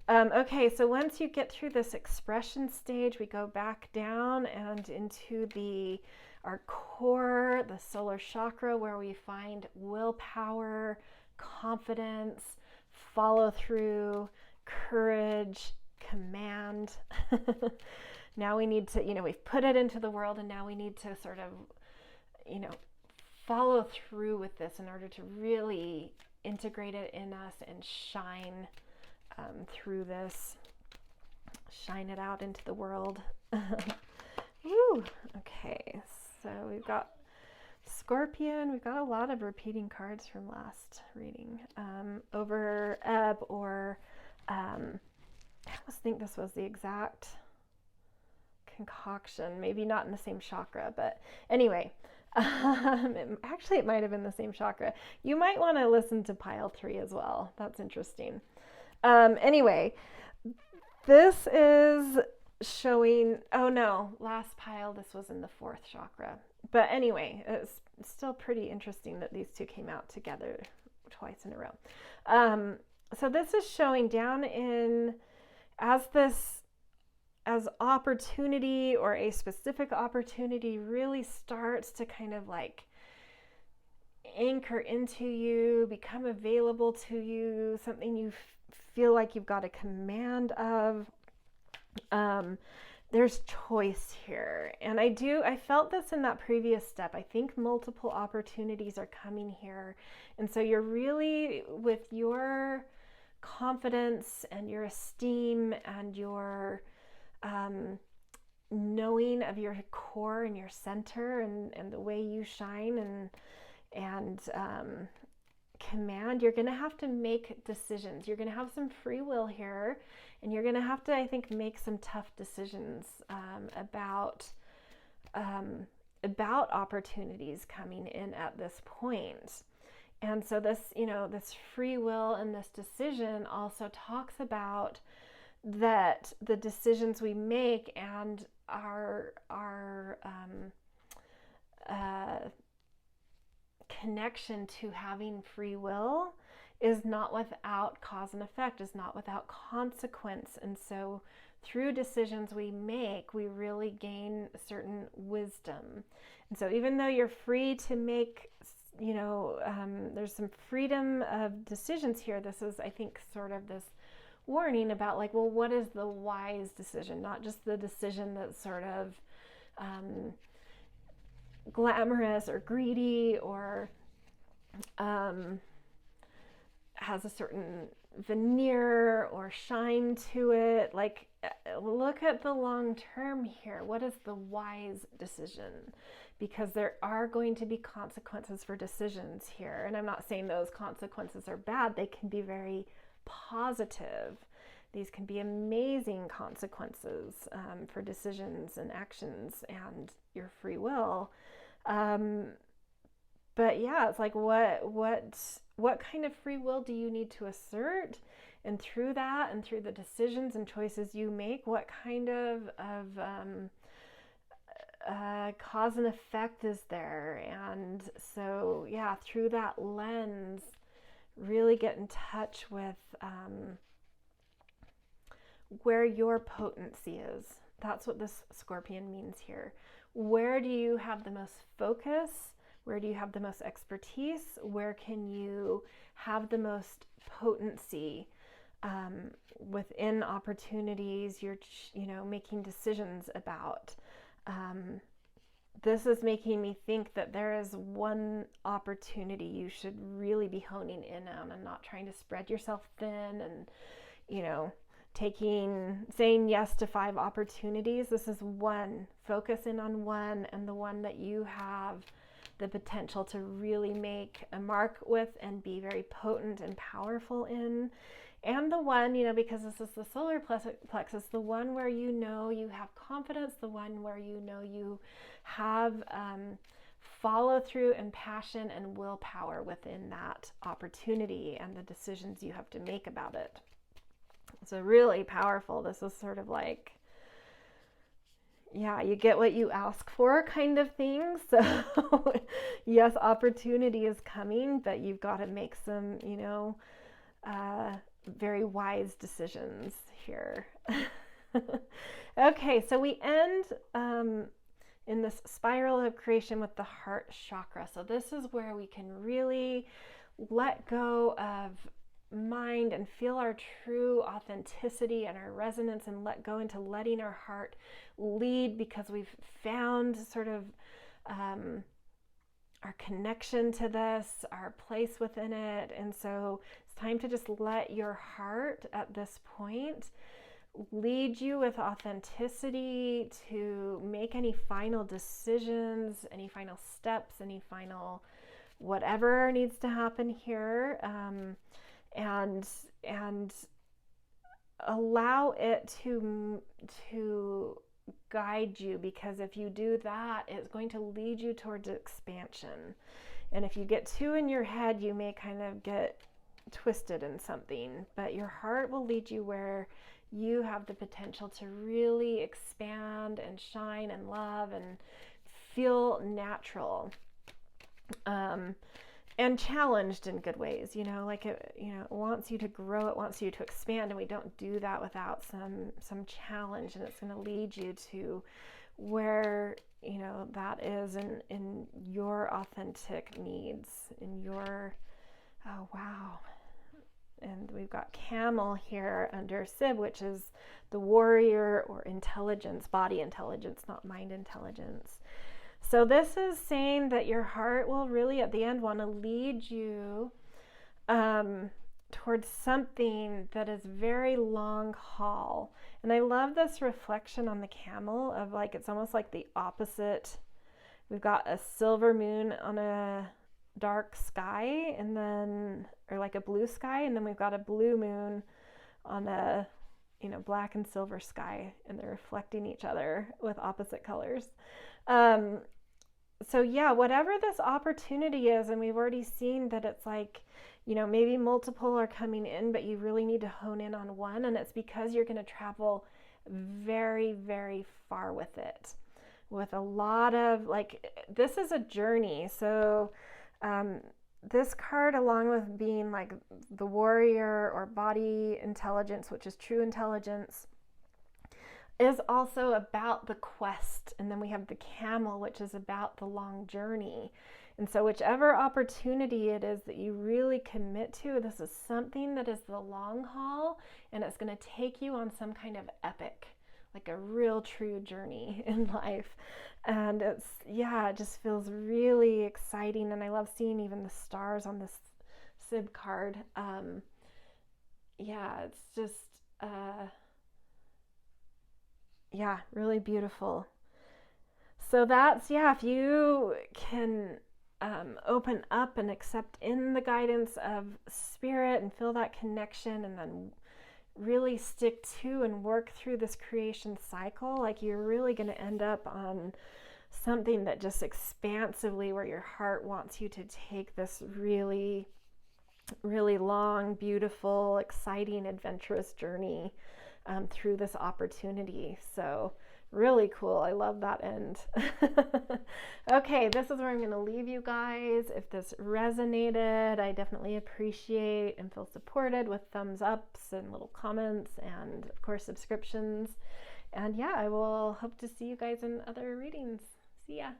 Okay, so once you get through this expression stage, we go back down and into our core, the solar chakra, where we find willpower, confidence, follow through, courage, command. Now we need to, we've put it into the world, and now we need to sort of, follow through with this in order to really integrate it in us and shine through this, shine it out into the world. Woo. Okay, so we've got Scorpion. We've got a lot of repeating cards from last reading. Over ebb, or I almost think this was the exact concoction, maybe not in the same chakra, but anyway, actually it might have been the same chakra. You might want to listen to pile 3 as well. That's interesting. Anyway, this is showing, oh no, last pile, this was in the 4th chakra. But anyway, it's still pretty interesting that these two came out together twice in a row. So this is showing down in, as opportunity, or a specific opportunity really starts to kind of like anchor into you, become available to you, something you feel like you've got a command of. There's choice here. And I felt this in that previous step. I think multiple opportunities are coming here. And so you're really, with your confidence and your esteem and your knowing of your core and your center, and the way you shine and command, you're going to have to make decisions. You're going to have some free will here, and you're going to have to, I think, make some tough decisions about opportunities coming in at this point. And so this, this free will and this decision also talks about that the decisions we make and our connection to having free will is not without cause and effect, is not without consequence. And so through decisions we make, we really gain certain wisdom. And so even though you're free to make, there's some freedom of decisions here, this is, I think, sort of this warning about like, well, what is the wise decision? Not just the decision that's sort of glamorous or greedy, or has a certain veneer or shine to it. Like, look at the long term here. What is the wise decision? Because there are going to be consequences for decisions here. And I'm not saying those consequences are bad. They can be very positive. These can be amazing consequences for decisions and actions and your free will. But yeah, it's like, what kind of free will do you need to assert? And through that, and through the decisions and choices you make, what kind of cause and effect is there? And so, yeah, through that lens, really get in touch with where your potency is. That's what this Scorpion means here. Where do you have the most focus? Where do you have the most expertise? Where can you have the most potency within opportunities you're, making decisions about? This is making me think that there is one opportunity you should really be honing in on, and not trying to spread yourself thin and, saying yes to 5 opportunities. This is one. Focus in on one, and the one that you have the potential to really make a mark with and be very potent and powerful in. And the one, because this is the solar plexus, the one where you have confidence, the one where you have follow through and passion and willpower within that opportunity and the decisions you have to make about it. So really powerful. This is sort of like, you get what you ask for kind of thing. So yes, opportunity is coming, but you've got to make some, very wise decisions here. Okay, so we end in this spiral of creation with the heart chakra. So this is where we can really let go of mind and feel our true authenticity and our resonance, and let go into letting our heart lead, because we've found sort of our connection to this, our place within it. And so it's time to just let your heart at this point lead you with authenticity to make any final decisions, any final steps, any final whatever needs to happen here, and allow it to guide you, because if you do that, it's going to lead you towards expansion. And if you get too in your head, you may kind of get twisted in something, but your heart will lead you where you have the potential to really expand and shine and love and feel natural, and challenged in good ways, like it wants you to grow, it wants you to expand, and we don't do that without some challenge, and it's going to lead you to where, that is in your authentic needs, in your, oh wow. And we've got camel here under Sib, which is the warrior or intelligence, body intelligence, not mind intelligence. So this is saying that your heart will really at the end want to lead you towards something that is very long haul. And I love this reflection on the camel of like, it's almost like the opposite. We've got a silver moon on a dark sky, and then, or like a blue sky, and then we've got a blue moon on a black and silver sky, and they're reflecting each other with opposite colors. So yeah, whatever this opportunity is, and we've already seen that it's like, maybe multiple are coming in, but you really need to hone in on one, and it's because you're going to travel very, very far with it, with a lot of this is a journey. So this card, along with being like the warrior or body intelligence, which is true intelligence, is also about the quest. And then we have the camel, which is about the long journey. And so whichever opportunity it is that you really commit to, this is something that is the long haul, and it's going to take you on some kind of epic, like a real true journey in life. And it just feels really exciting. And I love seeing even the stars on this Sib card. It's just, really beautiful. So that's, if you can open up and accept in the guidance of spirit and feel that connection, and then really stick to and work through this creation cycle, like you're really going to end up on something that just expansively, where your heart wants you to take this really, really long, beautiful, exciting, adventurous journey through this opportunity. So really cool. I love that end. Okay, this is where I'm going to leave you guys. If this resonated, I definitely appreciate and feel supported with thumbs ups and little comments, and of course subscriptions. And I will hope to see you guys in other readings. See ya.